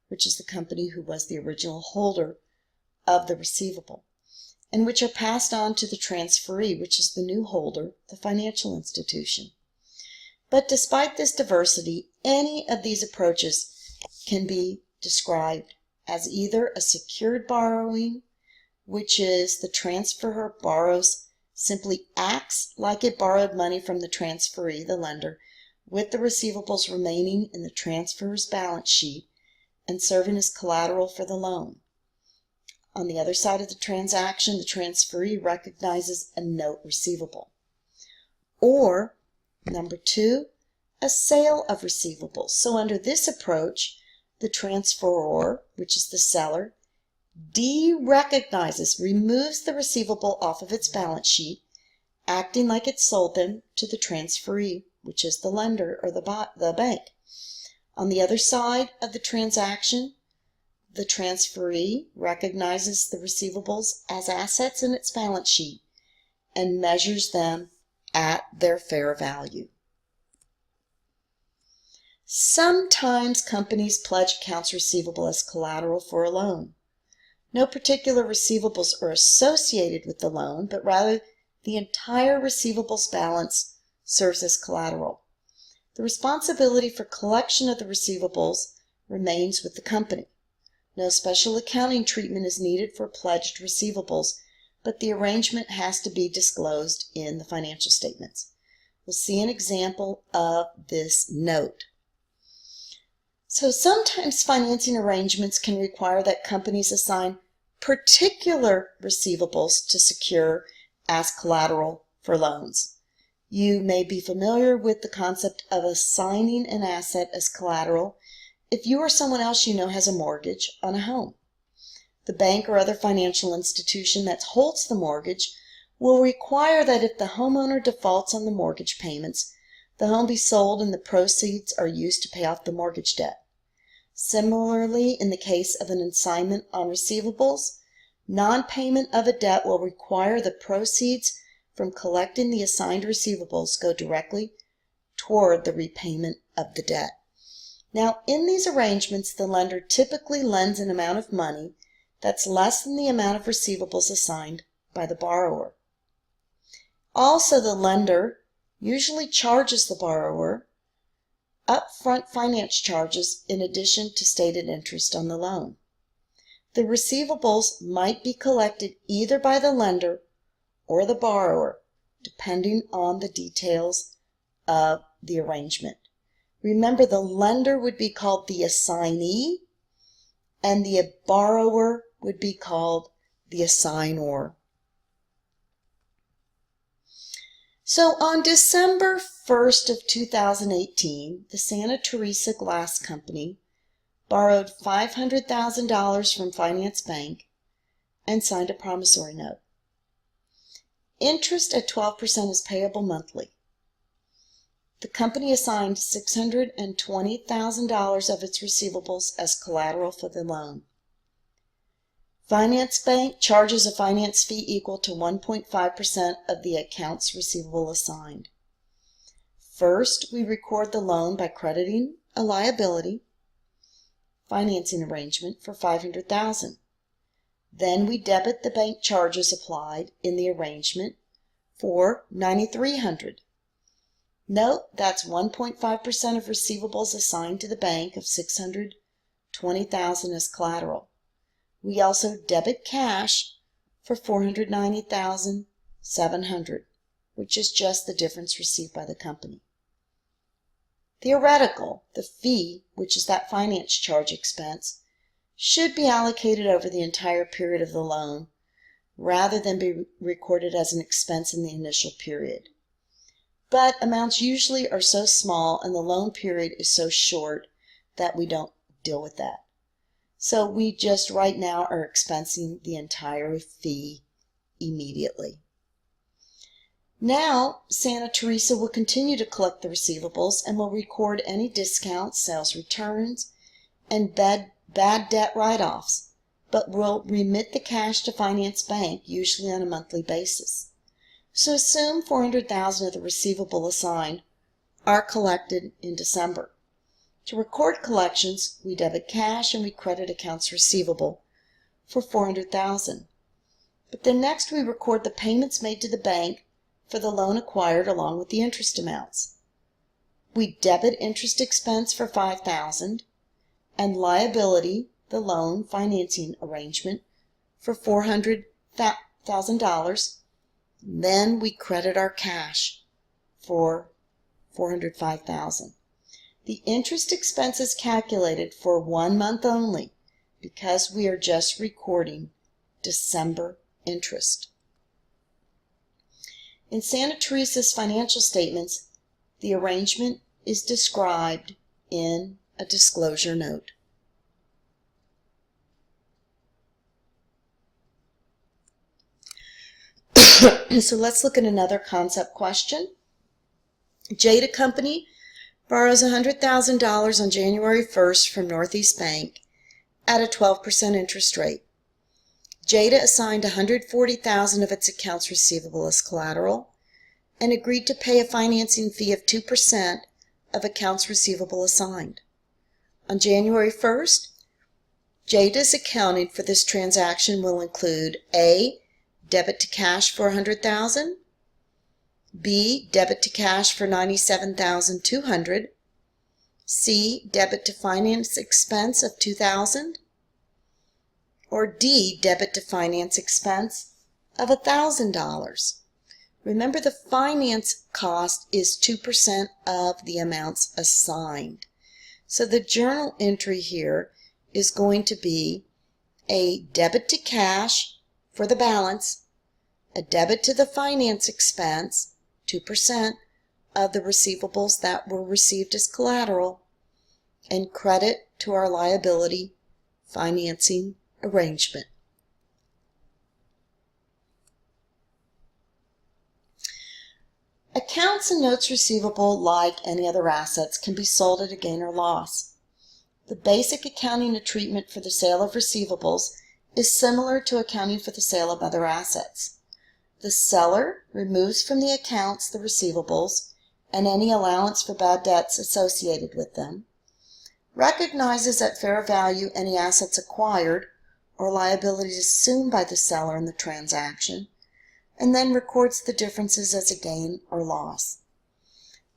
which is the company who was the original holder of the receivable, and which are passed on to the transferee, which is the new holder, the financial institution. But despite this diversity, any of these approaches can be described as either a secured borrowing, which is the transferor borrows, simply acts like it borrowed money from the transferee, the lender, with the receivables remaining in the transferor's balance sheet and serving as collateral for the loan. On the other side of the transaction, the transferee recognizes a note receivable. Or, number two, a sale of receivables. So under this approach, the transferor, which is the seller, derecognizes, removes the receivable off of its balance sheet, acting like it sold them to the transferee, which is the lender or the bank. On the other side of the transaction, the transferee recognizes the receivables as assets in its balance sheet and measures them at their fair value. Sometimes companies pledge accounts receivable as collateral for a loan. No particular receivables are associated with the loan, but rather the entire receivables balance serves as collateral. The responsibility for collection of the receivables remains with the company. No special accounting treatment is needed for pledged receivables, but the arrangement has to be disclosed in the financial statements. We'll see an example of this note. So sometimes financing arrangements can require that companies assign particular receivables to secure as collateral for loans. You may be familiar with the concept of assigning an asset as collateral if you or someone else you know has a mortgage on a home. The bank or other financial institution that holds the mortgage will require that if the homeowner defaults on the mortgage payments, the home be sold and the proceeds are used to pay off the mortgage debt. Similarly, in the case of an assignment on receivables, non-payment of a debt will require the proceeds from collecting the assigned receivables go directly toward the repayment of the debt. Now, in these arrangements, the lender typically lends an amount of money that's less than the amount of receivables assigned by the borrower. Also, the lender usually charges the borrower upfront finance charges in addition to stated interest on the loan. The receivables might be collected either by the lender or the borrower, depending on the details of the arrangement. Remember, the lender would be called the assignee, and the borrower would be called the assignor. So on December 1st of 2018, the Santa Teresa Glass Company borrowed $500,000 from Finance Bank and signed a promissory note. Interest at 12% is payable monthly. The company assigned $620,000 of its receivables as collateral for the loan. Finance Bank charges a finance fee equal to 1.5% of the accounts receivable assigned. First, we record the loan by crediting a liability financing arrangement for $500,000. Then we debit the bank charges applied in the arrangement for $9,300. Note that's 1.5% of receivables assigned to the bank of $620,000 as collateral. We also debit cash for $490,700, which is just the difference received by the company. Theoretical, the fee, which is that finance charge expense, should be allocated over the entire period of the loan rather than be recorded as an expense in the initial period. But amounts usually are so small and the loan period is so short that we don't deal with that. So we just right now are expensing the entire fee immediately. Now, Santa Teresa will continue to collect the receivables and will record any discounts, sales returns, and bad debt write-offs, but will remit the cash to Finance Bank, usually on a monthly basis. So assume $400,000 of the receivable assigned are collected in December. To record collections, we debit cash and we credit accounts receivable for $400,000. But then next we record the payments made to the bank for the loan acquired along with the interest amounts. We debit interest expense for $5,000 and liability, the loan financing arrangement, for $400,000. Then we credit our cash for $405,000. The interest expense is calculated for 1 month only because we are just recording December interest. In Santa Teresa's financial statements, the arrangement is described in a disclosure note. So let's look at another concept question. Jada Company borrows $100,000 on January 1st from Northeast Bank at a 12% interest rate. Jada assigned $140,000 of its accounts receivable as collateral and agreed to pay a financing fee of 2% of accounts receivable assigned. On January 1st, Jada's accounting for this transaction will include A. Debit to cash for $100,000, B. Debit to cash for $97,200, C. Debit to finance expense of $2,000, or D. Debit to finance expense of $1,000. Remember, the finance cost is 2% of the amounts assigned. So the journal entry here is going to be a debit to cash for the balance, a debit to the finance expense, 2% of the receivables that were received as collateral, and credit to our liability financing arrangement. Accounts and notes receivable, like any other assets, can be sold at a gain or loss. The basic accounting treatment for the sale of receivables is similar to accounting for the sale of other assets. The seller removes from the accounts the receivables and any allowance for bad debts associated with them, recognizes at fair value any assets acquired or liabilities assumed by the seller in the transaction, and then records the differences as a gain or loss.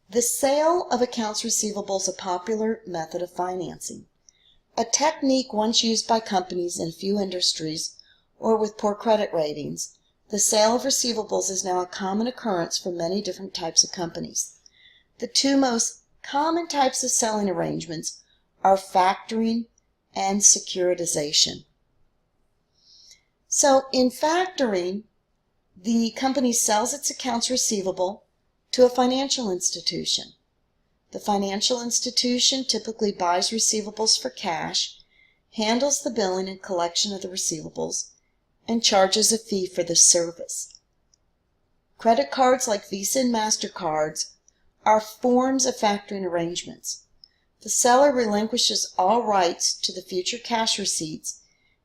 The sale of accounts receivable is a popular method of financing, a technique once used by companies in a few industries or with poor credit ratings. The sale of receivables is now a common occurrence for many different types of companies. The two most common types of selling arrangements are factoring and securitization. So in factoring, the company sells its accounts receivable to a financial institution. The financial institution typically buys receivables for cash, handles the billing and collection of the receivables, and charges a fee for this service. Credit cards like Visa and MasterCards are forms of factoring arrangements. The seller relinquishes all rights to the future cash receipts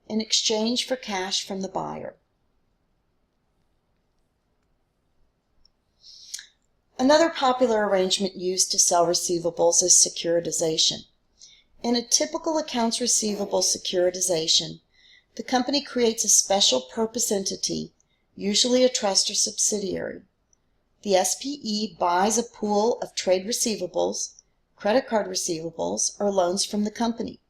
in exchange for cash from the buyer. Another popular arrangement used to sell receivables is securitization. In a typical accounts receivable securitization, the company creates a special purpose entity, usually a trust or subsidiary. The SPE buys a pool of trade receivables, credit card receivables, or loans from the company,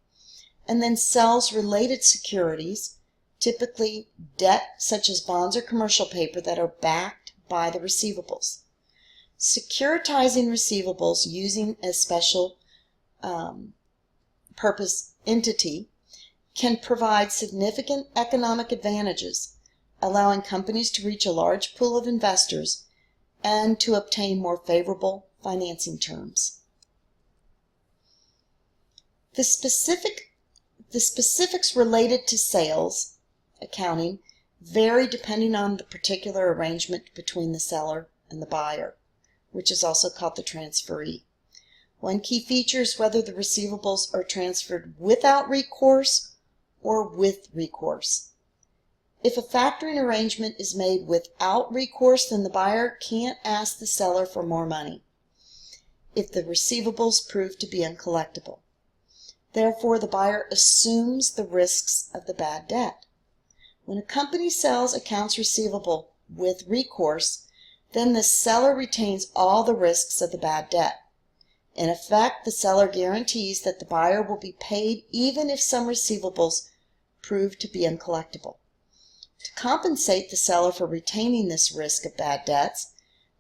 and then sells related securities, typically debt such as bonds or commercial paper that are backed by the receivables. Securitizing receivables using a special purpose entity can provide significant economic advantages, allowing companies to reach a large pool of investors and to obtain more favorable financing terms. The specifics related to sales accounting vary depending on the particular arrangement between the seller and the buyer, which is also called the transferee. One key feature is whether the receivables are transferred without recourse or with recourse. If a factoring arrangement is made without recourse, then the buyer can't ask the seller for more money if the receivables prove to be uncollectible. Therefore, the buyer assumes the risks of the bad debt. When a company sells accounts receivable with recourse, then the seller retains all the risks of the bad debt. In effect, the seller guarantees that the buyer will be paid even if some receivables prove to be uncollectible. To compensate the seller for retaining this risk of bad debts,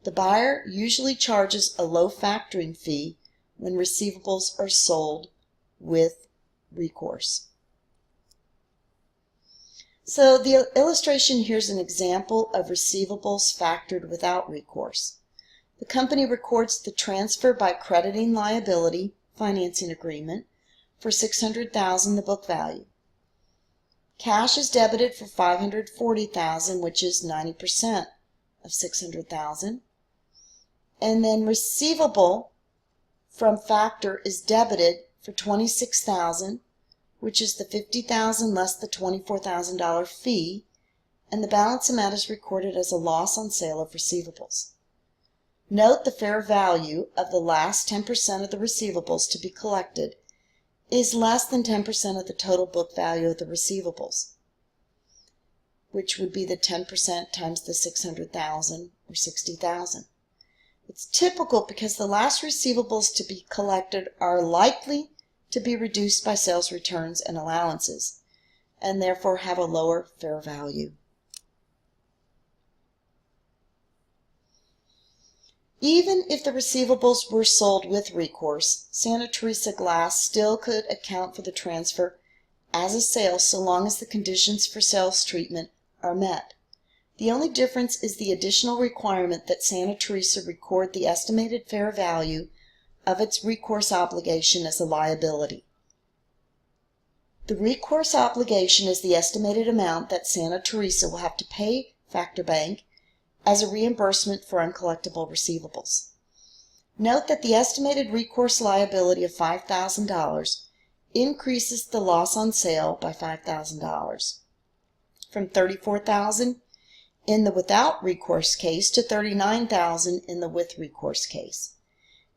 the buyer usually charges a low factoring fee when receivables are sold with recourse. So the illustration here is an example of receivables factored without recourse. The company records the transfer by crediting liability financing agreement for $600,000, the book value. Cash is debited for $540,000, which is 90% of $600,000. And then receivable from factor is debited for $26,000, which is the $50,000 less the $24,000 fee, and the balance amount is recorded as a loss on sale of receivables. Note the fair value of the last 10% of the receivables to be collected is less than 10% of the total book value of the receivables, which would be the 10% times the $600,000 or $60,000. It's typical because the last receivables to be collected are likely to be reduced by sales returns and allowances, and therefore have a lower fair value. Even if the receivables were sold with recourse, Santa Teresa Glass still could account for the transfer as a sale so long as the conditions for sales treatment are met. The only difference is the additional requirement that Santa Teresa record the estimated fair value of its recourse obligation as a liability. The recourse obligation is the estimated amount that Santa Teresa will have to pay Factor Bank as a reimbursement for uncollectible receivables. Note that the estimated recourse liability of $5,000 increases the loss on sale by $5,000, from $34,000 in the without recourse case to $39,000 in the with recourse case.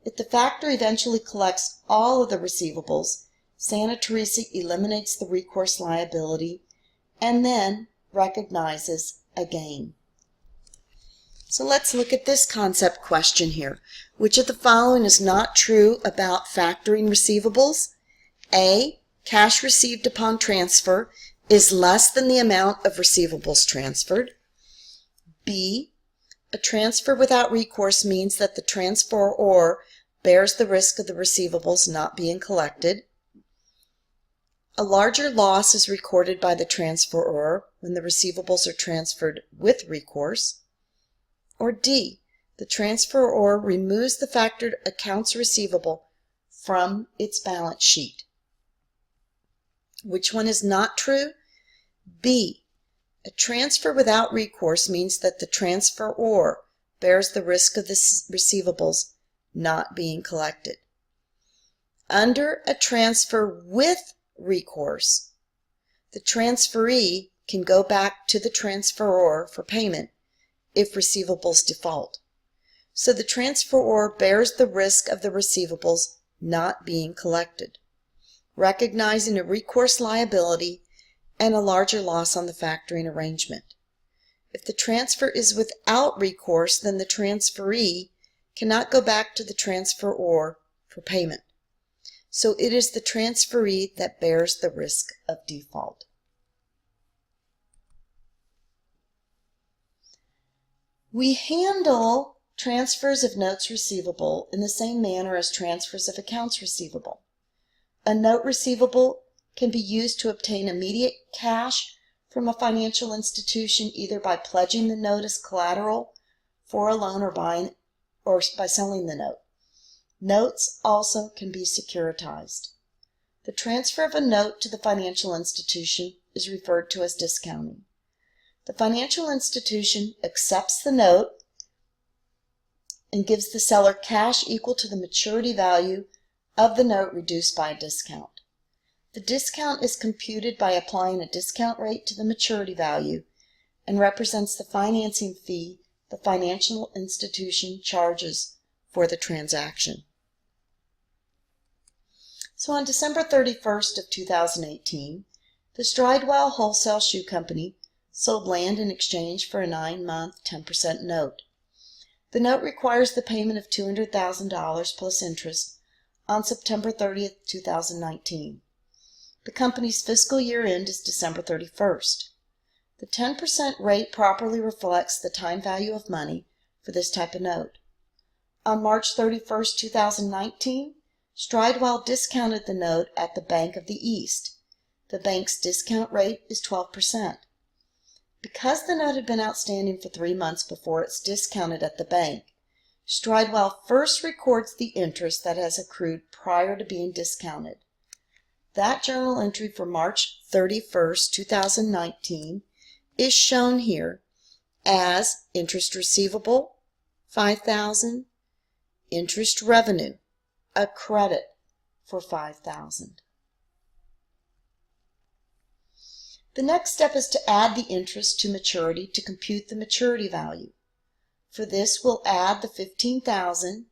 If the factor eventually collects all of the receivables, Santa Teresa eliminates the recourse liability and then recognizes a gain. So let's look at this concept question here. Which of the following is not true about factoring receivables? A. Cash received upon transfer is less than the amount of receivables transferred. B. A transfer without recourse means that the transferor bears the risk of the receivables not being collected. A larger loss is recorded by the transferor when the receivables are transferred with recourse. Or D, the transferor removes the factored accounts receivable from its balance sheet. Which one is not true? B, a transfer without recourse means that the transferor bears the risk of the receivables not being collected. Under a transfer with recourse, the transferee can go back to the transferor for payment if receivables default. So the transferor bears the risk of the receivables not being collected, recognizing a recourse liability and a larger loss on the factoring arrangement. If the transfer is without recourse, then the transferee cannot go back to the transferor for payment. So it is the transferee that bears the risk of default. We handle transfers of notes receivable in the same manner as transfers of accounts receivable. A note receivable can be used to obtain immediate cash from a financial institution either by pledging the note as collateral for a loan or by selling the note. Notes also can be securitized. The transfer of a note to the financial institution is referred to as discounting. The financial institution accepts the note and gives the seller cash equal to the maturity value of the note reduced by a discount. The discount is computed by applying a discount rate to the maturity value and represents the financing fee the financial institution charges for the transaction. So on December 31st of 2018, the Stridewell Wholesale Shoe Company sold land in exchange for a 9-month 10% note. The note requires the payment of $200,000 plus interest on September 30th, 2019. The company's fiscal year end is December 31st. The 10% rate properly reflects the time value of money for this type of note. On March 31st, 2019, Stridewell discounted the note at the Bank of the East. The bank's discount rate is 12%. Because the note had been outstanding for 3 months before it's discounted at the bank, Stridewell first records the interest that has accrued prior to being discounted. That journal entry for March 31st, 2019 is shown here as interest receivable, $5,000, interest revenue, a credit for $5,000. The next step is to add the interest to maturity to compute the maturity value. For this, we'll add the $15,000,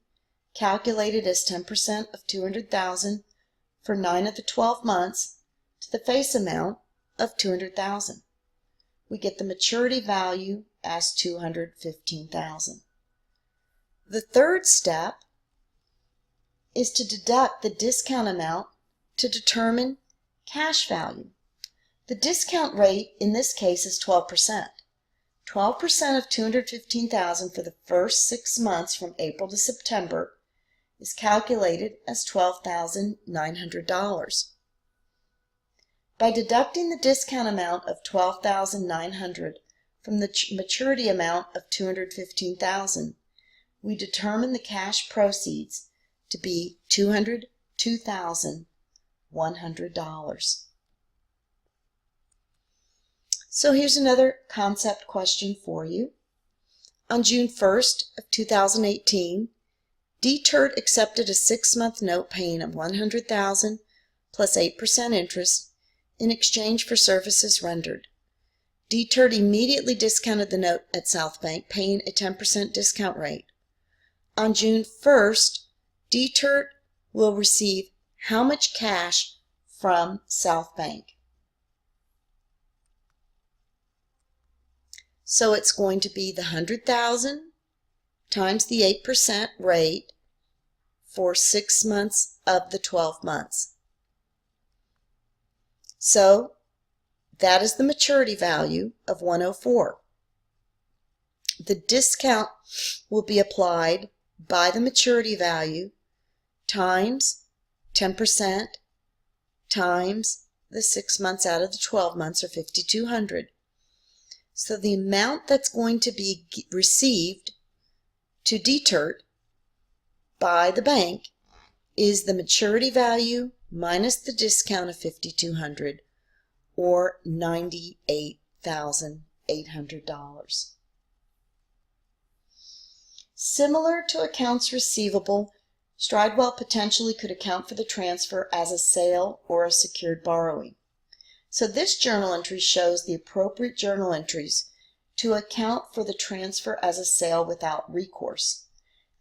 calculated as 10% of $200,000 for 9 of the 12 months, to the face amount of $200,000. We get the maturity value as $215,000. The third step is to deduct the discount amount to determine cash value. The discount rate in this case is 12%. 12% of $215,000 for the first 6 months from April to September is calculated as $12,900. By deducting the discount amount of $12,900 from the maturity amount of $215,000, we determine the cash proceeds to be $202,100. So here's another concept question for you. On June 1st of 2018, D-Turt accepted a 6-month note paying of $100,000 plus 8% interest in exchange for services rendered. D-Turt immediately discounted the note at South Bank, paying a 10% discount rate. On June 1st, D-Turt will receive how much cash from South Bank? So it's going to be the $100,000 times the 8% rate for 6 months of the 12 months. So that is the maturity value of 104. The discount will be applied by the maturity value times 10% times the 6 months out of the 12 months are $5,200. So the amount that's going to be received to DTIRT by the bank is the maturity value minus the discount of $5,200, or $98,800. Similar to accounts receivable, Stridewell potentially could account for the transfer as a sale or a secured borrowing. So this journal entry shows the appropriate journal entries to account for the transfer as a sale without recourse.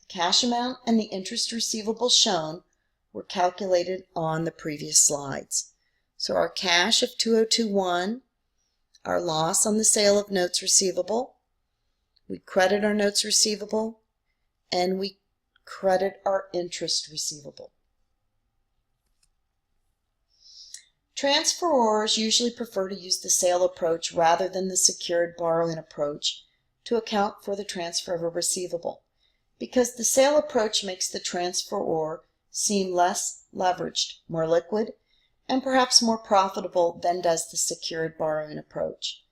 The cash amount and the interest receivable shown were calculated on the previous slides. So our cash of $2,021, our loss on the sale of notes receivable, we credit our notes receivable, and we credit our interest receivable. Transferors usually prefer to use the sale approach rather than the secured borrowing approach to account for the transfer of a receivable, because the sale approach makes the transferor seem less leveraged, more liquid, and perhaps more profitable than does the secured borrowing approach.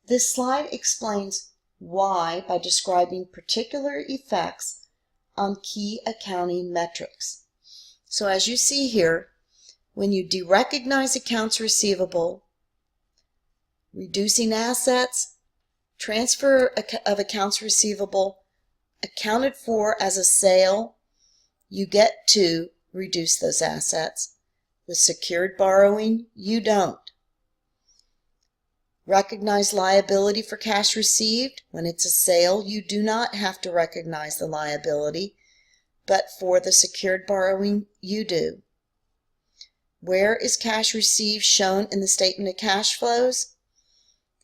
This slide explains why by describing particular effects on key accounting metrics. So as you see here, when you derecognize accounts receivable, reducing assets, transfer of accounts receivable accounted for as a sale, you get to reduce those assets. With secured borrowing, you don't. Recognize liability for cash received. When it's a sale, you do not have to recognize the liability, but for the secured borrowing, you do. Where is cash received shown in the statement of cash flows?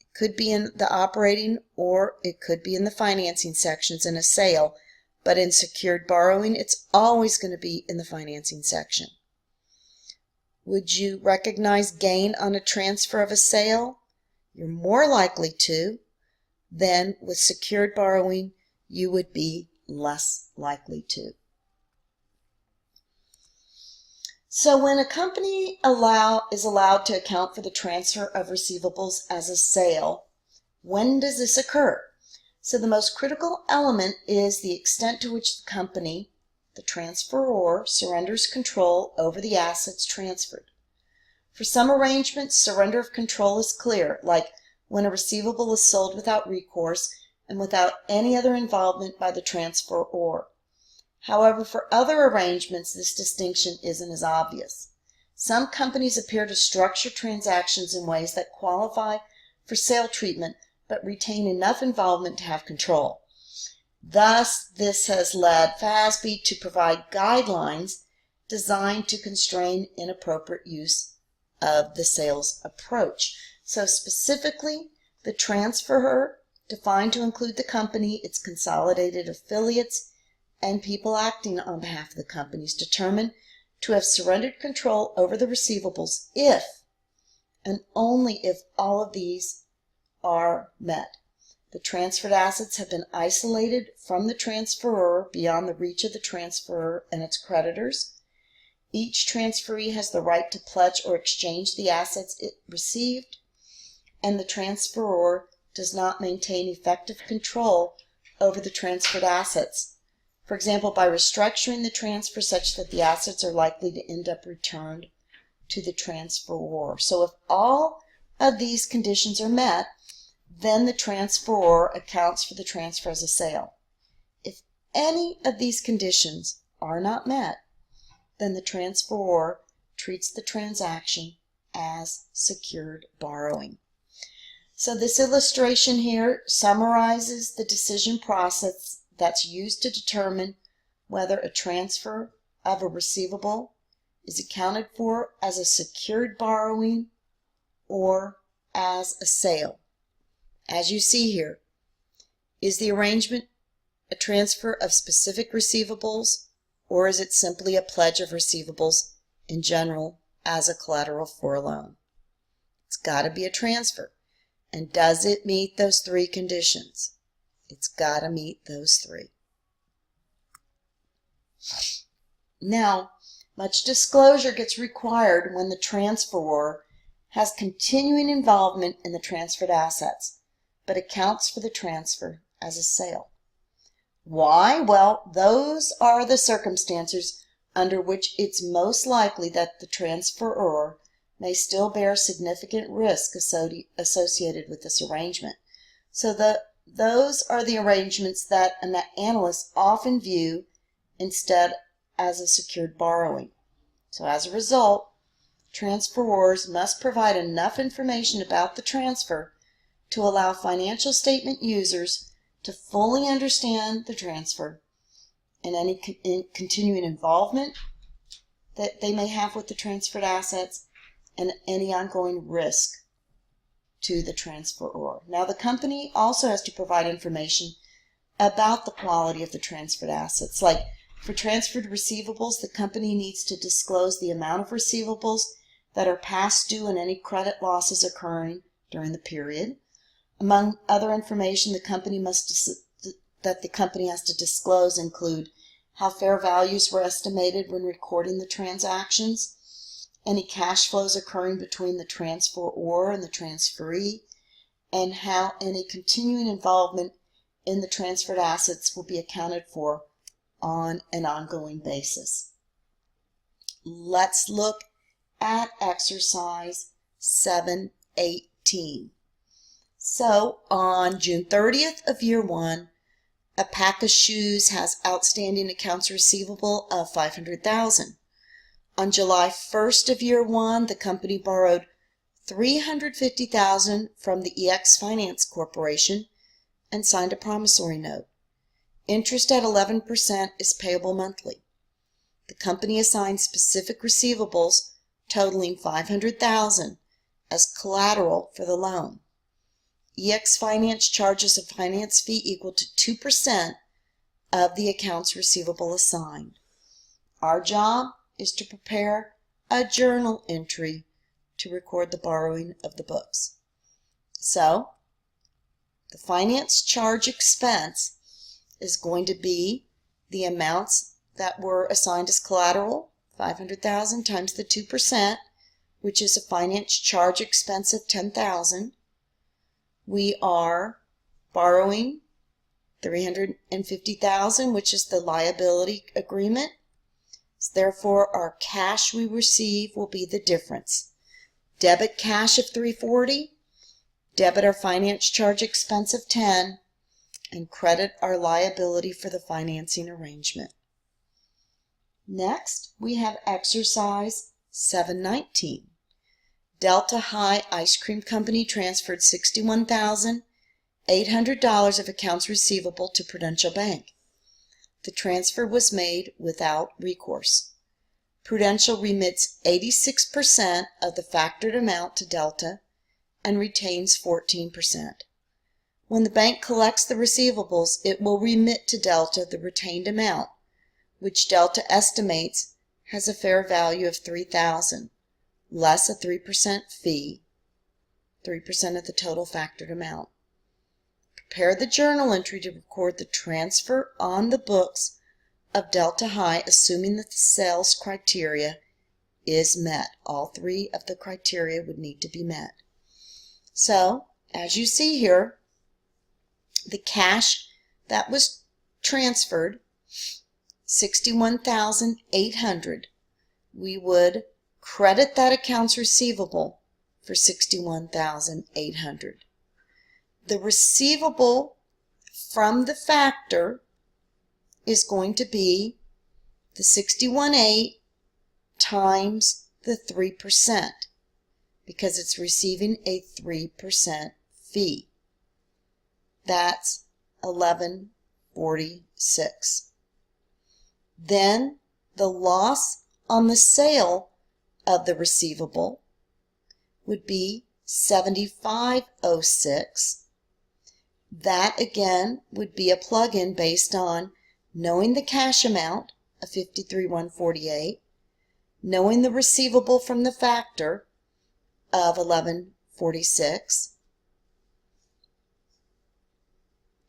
It could be in the operating or it could be in the financing sections in a sale, but in secured borrowing, it's always going to be in the financing section. Would you recognize gain on a transfer of a sale? You're more likely to. Then with secured borrowing, you would be less likely to. So when a company is allowed to account for the transfer of receivables as a sale, when does this occur? So the most critical element is the extent to which the company, the transferor, surrenders control over the assets transferred. For some arrangements, surrender of control is clear, like when a receivable is sold without recourse and without any other involvement by the transferor. However, for other arrangements, this distinction isn't as obvious. Some companies appear to structure transactions in ways that qualify for sale treatment but retain enough involvement to have control. Thus, this has led FASB to provide guidelines designed to constrain inappropriate use of the sales approach. So specifically, the transferor, defined to include the company, its consolidated affiliates, and people acting on behalf of the company, is determined to have surrendered control over the receivables if and only if all of these are met. The transferred assets have been isolated from the transferor beyond the reach of the transferor and its creditors. Each transferee has the right to pledge or exchange the assets it received, and the transferor does not maintain effective control over the transferred assets. For example, by restructuring the transfer such that the assets are likely to end up returned to the transferor. So if all of these conditions are met, then the transferor accounts for the transfer as a sale. If any of these conditions are not met, then the transferor treats the transaction as secured borrowing. So this illustration here summarizes the decision process that's used to determine whether a transfer of a receivable is accounted for as a secured borrowing or as a sale. As you see here, is the arrangement a transfer of specific receivables, or is it simply a pledge of receivables in general as a collateral for a loan? It's got to be a transfer. And does it meet those three conditions? It's got to meet those three. Now, much disclosure gets required when the transferor has continuing involvement in the transferred assets, but accounts for the transfer as a sale. Why? Well, those are the circumstances under which it's most likely that the transferor may still bear significant risk associated with this arrangement. So those are the arrangements that an analyst often view instead as a secured borrowing. So as a result, transferors must provide enough information about the transfer to allow financial statement users to fully understand the transfer and any continuing involvement that they may have with the transferred assets and any ongoing risk to the transferor. Now, the company also has to provide information about the quality of the transferred assets. Like for transferred receivables, the company needs to disclose the amount of receivables that are past due and any credit losses occurring during the period. Among other information the company has to disclose include how fair values were estimated when recording the transactions, any cash flows occurring between the transferor and the transferee, and how any continuing involvement in the transferred assets will be accounted for on an ongoing basis. Let's look at exercise 718. So on June 30th of year 1, a pack of shoes has outstanding accounts receivable of $500,000. On July 1st of year 1, the company borrowed $350,000 from the EX Finance Corporation and signed a promissory note. Interest at 11% is payable monthly. The company assigned specific receivables totaling $500,000 as collateral for the loan. EX Finance charges a finance fee equal to 2% of the accounts receivable assigned. Our job is to prepare a journal entry to record the borrowing of the books. So, the finance charge expense is going to be the amounts that were assigned as collateral, $500,000 times the 2%, which is a finance charge expense of $10,000. We are borrowing $350,000, which is the liability agreement. Therefore, our cash we receive will be the difference. Debit cash of $340, debit our finance charge expense of $10, and credit our liability for the financing arrangement. Next, we have exercise 719. Delta High Ice Cream Company transferred $61,800 of accounts receivable to Prudential Bank. The transfer was made without recourse. Prudential remits 86% of the factored amount to Delta and retains 14%. When the bank collects the receivables, it will remit to Delta the retained amount, which Delta estimates has a fair value of $3,000. less a 3% fee, 3% of the total factored amount. Prepare the journal entry to record the transfer on the books of Delta High, assuming that the sales criteria is met. All three of the criteria would need to be met. So, as you see here, the cash that was transferred, $61,800, we would credit that accounts receivable for $61,800. The receivable from the factor is going to be the $61,800 times the 3%, because it's receiving a 3% fee. That's $1146. Then the loss on the sale of the receivable would be $7506. That again would be a plug-in based on knowing the cash amount of $53,148, knowing the receivable from the factor of $1146,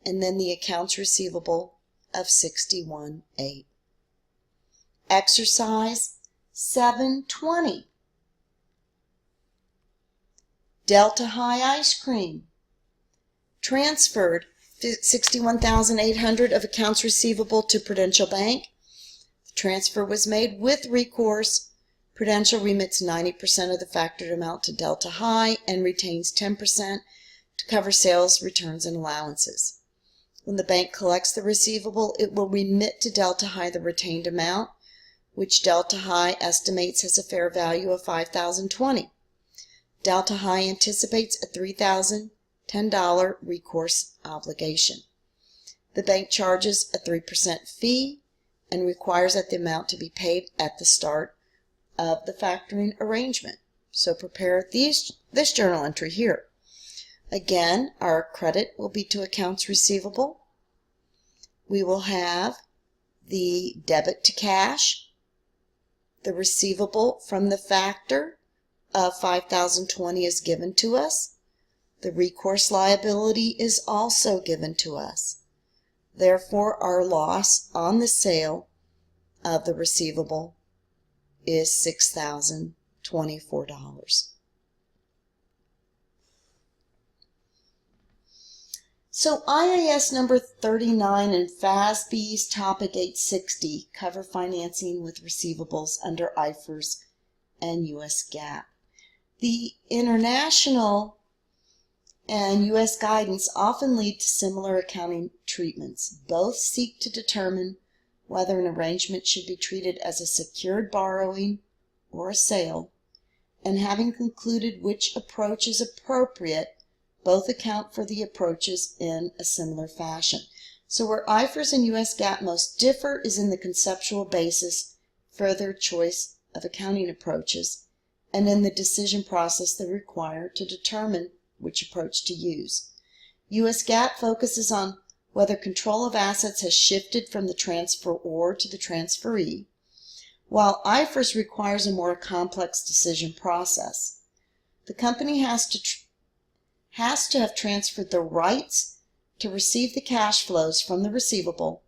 and then the accounts receivable of $61,800. Exercise 720. Delta High Ice Cream transferred $61,800 of accounts receivable to Prudential Bank. The transfer was made with recourse. Prudential remits 90% of the factored amount to Delta High and retains 10% to cover sales, returns, and allowances. When the bank collects the receivable, it will remit to Delta High the retained amount, which Delta High estimates has a fair value of $5,020. Delta High anticipates a $3,010 recourse obligation. The bank charges a 3% fee and requires that the amount to be paid at the start of the factoring arrangement. So prepare this journal entry here. Again, our credit will be to accounts receivable. We will have the debit to cash, the receivable from the factor of $5,020 is given to us. The recourse liability is also given to us. Therefore, our loss on the sale of the receivable is $6,024. So IAS number 39 and FASB's Topic 860 cover financing with receivables under IFRS and US GAAP. The international and U.S. guidance often lead to similar accounting treatments. Both seek to determine whether an arrangement should be treated as a secured borrowing or a sale, and having concluded which approach is appropriate, both account for the approaches in a similar fashion. So where IFRS and U.S. GAAP most differ is in the conceptual basis for their choice of accounting approaches, and in the decision process they require to determine which approach to use. U.S. GAAP focuses on whether control of assets has shifted from the transferor to the transferee, while IFRS requires a more complex decision process. The company has to have transferred the rights to receive the cash flows from the receivable,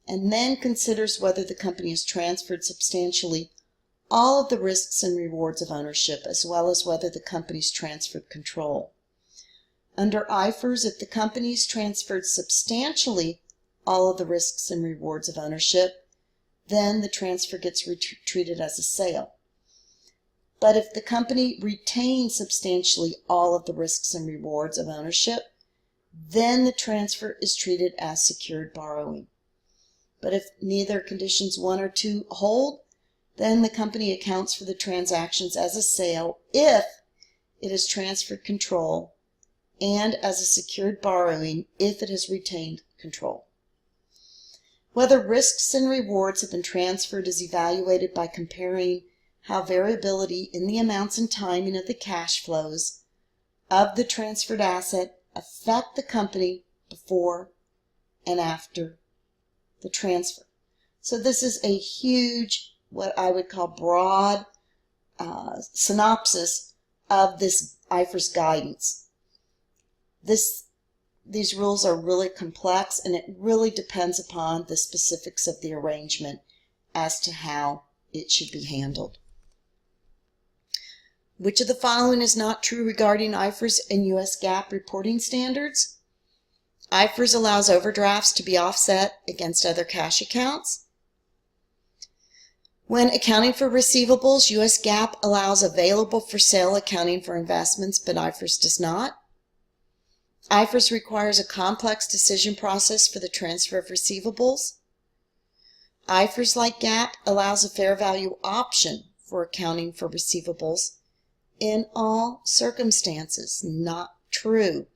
and then considers whether the company has transferred substantially all of the risks and rewards of ownership, as well as whether the company's transferred control. Under IFRS, if the company's transferred substantially all of the risks and rewards of ownership, then the transfer gets treated as a sale. But if the company retains substantially all of the risks and rewards of ownership, then the transfer is treated as secured borrowing. But if neither conditions 1 or 2 hold, then the company accounts for the transactions as a sale if it has transferred control, and as a secured borrowing if it has retained control. Whether risks and rewards have been transferred is evaluated by comparing how variability in the amounts and timing of the cash flows of the transferred asset affect the company before and after the transfer. So this is a huge, what I would call broad synopsis of this IFRS guidance. These rules are really complex, and it really depends upon the specifics of the arrangement as to how it should be handled. Which of the following is not true regarding IFRS and US GAAP reporting standards? IFRS allows overdrafts to be offset against other cash accounts. When accounting for receivables, US GAAP allows available for sale accounting for investments, but IFRS does not. IFRS requires a complex decision process for the transfer of receivables. IFRS, like GAAP, allows a fair value option for accounting for receivables in all circumstances. Not true.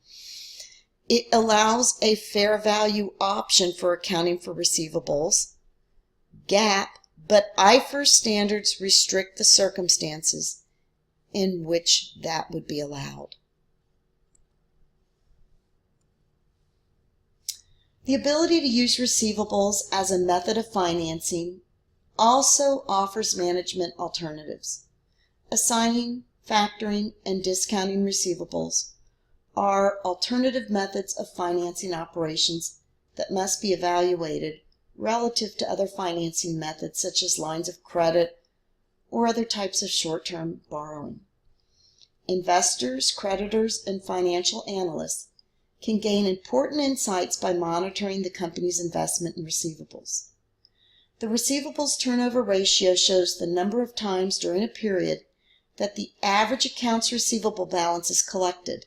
It allows a fair value option for accounting for receivables, GAAP, but IFRS standards restrict the circumstances in which that would be allowed. The ability to use receivables as a method of financing also offers management alternatives. Assigning, factoring, and discounting receivables are alternative methods of financing operations that must be evaluated relative to other financing methods such as lines of credit or other types of short-term borrowing. Investors, creditors, and financial analysts can gain important insights by monitoring the company's investment in receivables. The receivables turnover ratio shows the number of times during a period that the average accounts receivable balance is collected,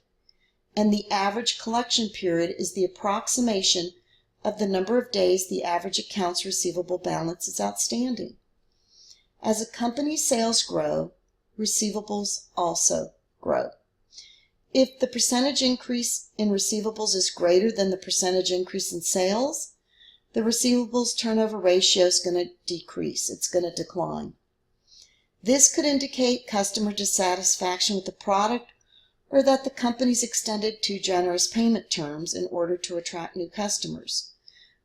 and the average collection period is the approximation of the number of days the average accounts receivable balance is outstanding. As a company's sales grow, receivables also grow. If the percentage increase in receivables is greater than the percentage increase in sales, the receivables turnover ratio is going to decrease. It's going to decline. This could indicate customer dissatisfaction with the product, or that the company's extended too generous payment terms in order to attract new customers,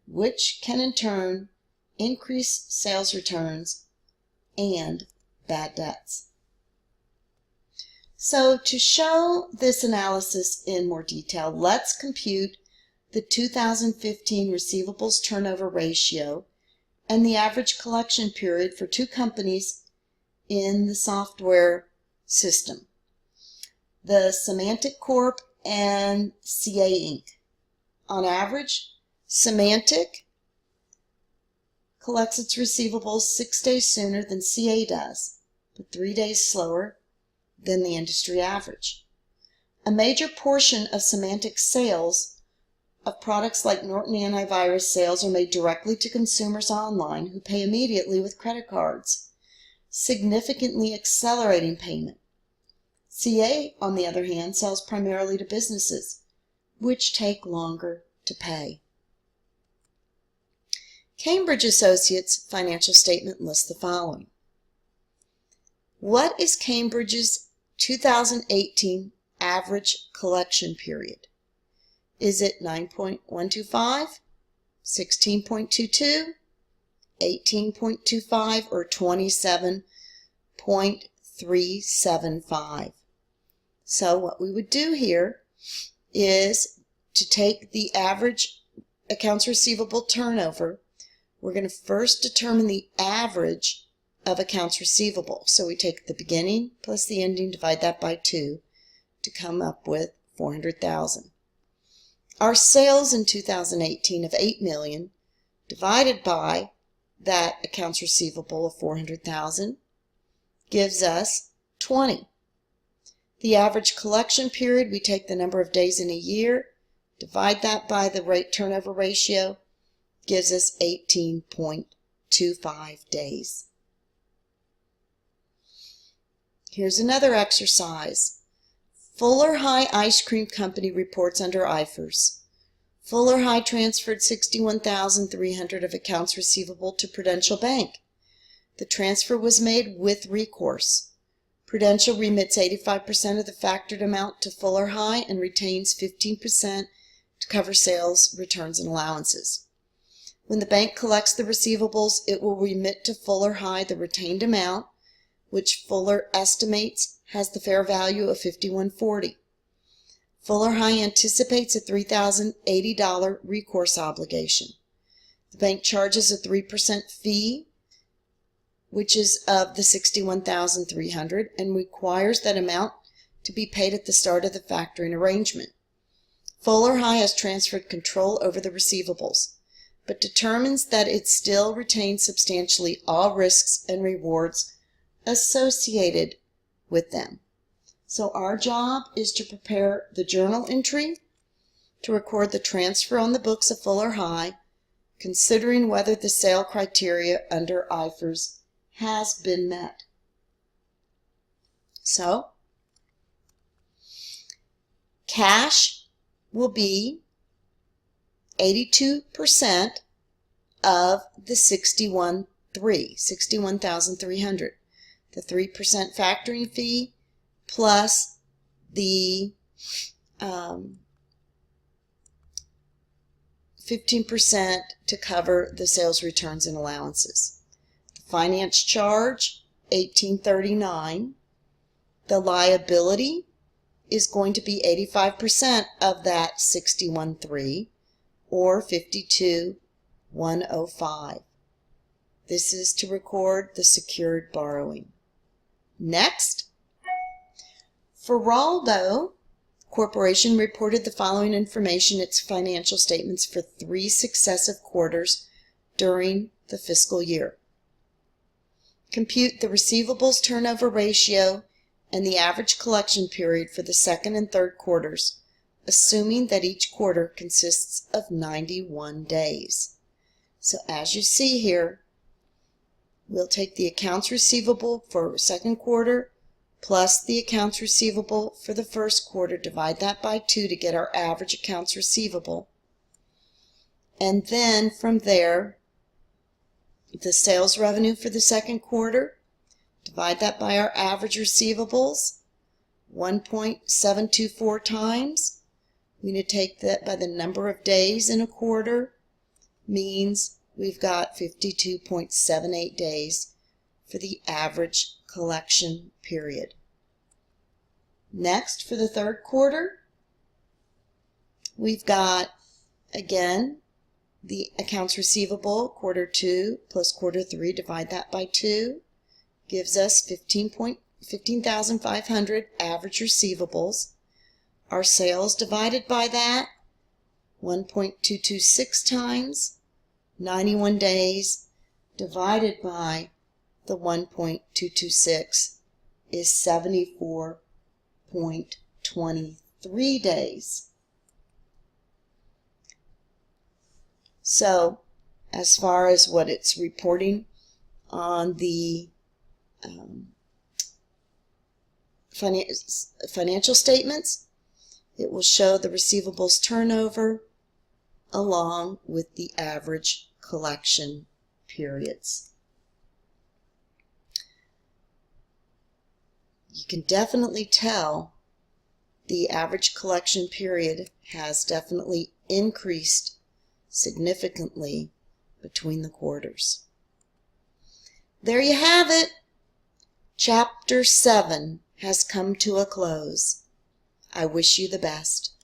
which can in turn increase sales returns and bad debts. So to show this analysis in more detail, let's compute the 2015 receivables turnover ratio and the average collection period for two companies in the software system, the Symantec Corp and CA Inc. On average, Symantec collects its receivables 6 days sooner than CA does, but 3 days slower than the industry average. A major portion of Symantec's sales of products like Norton antivirus sales are made directly to consumers online who pay immediately with credit cards, significantly accelerating payment. CA, on the other hand, sells primarily to businesses, which take longer to pay. Cambridge Associates financial statement lists the following. What is Cambridge's 2018 average collection period? Is it 9.125, 16.22, 18.25, or 27.375? So what we would do here is to take the average accounts receivable turnover. We're going to first determine the average of accounts receivable. So we take the beginning plus the ending, divide that by 2 to come up with 400,000. Our sales in 2018 of $8 million divided by that accounts receivable of 400,000 gives us 20. The average collection period, we take the number of days in a year, divide that by the turnover ratio, gives us 18.25 days. Here's another exercise. Fuller High Ice Cream Company reports under IFRS. Fuller High transferred $61,300 of accounts receivable to Prudential Bank. The transfer was made with recourse. Prudential remits 85% of the factored amount to Fuller High and retains 15% to cover sales, returns, and allowances. When the bank collects the receivables, it will remit to Fuller High the retained amount, which Fuller estimates has the fair value of $51.40. Fuller High anticipates a $3,080 recourse obligation. The bank charges a 3% fee, which is of the $61,300, and requires that amount to be paid at the start of the factoring arrangement. Fuller High has transferred control over the receivables, but determines that it still retains substantially all risks and rewards associated with them. So our job is to prepare the journal entry to record the transfer on the books of Fuller High, considering whether the sale criteria under IFRS has been met. So, cash will be 82% of the $61,300. The 3% factoring fee plus the 15% to cover the sales returns and allowances. The finance charge, $1,839. The liability is going to be 85% of that $61,300, or $52,105. This is to record the secured borrowing. Next, For Raldo Corporation reported the following information in its financial statements for 3 successive quarters during the fiscal year. Compute the receivables turnover ratio and the average collection period for the second and third quarters, assuming that each quarter consists of 91 days. So as you see here, we'll take the accounts receivable for second quarter plus the accounts receivable for the first quarter, divide that by 2 to get our average accounts receivable. And then from there, the sales revenue for the second quarter, divide that by our average receivables, 1.724 times. We need to take that by the number of days in a quarter, means we've got 52.78 days for the average collection period. Next, for the third quarter, we've got, again, the accounts receivable, quarter 2 plus quarter 3, divide that by 2, gives us 15,500 average receivables. Our sales divided by that, 1.226 times, 91 days divided by the 1.226 is 74.23 days. So, as far as what it's reporting on the financial statements, it will show the receivables turnover along with the average collection periods. You can definitely tell the average collection period has definitely increased significantly between the quarters. There you have it. Chapter 7 has come to a close. I wish you the best.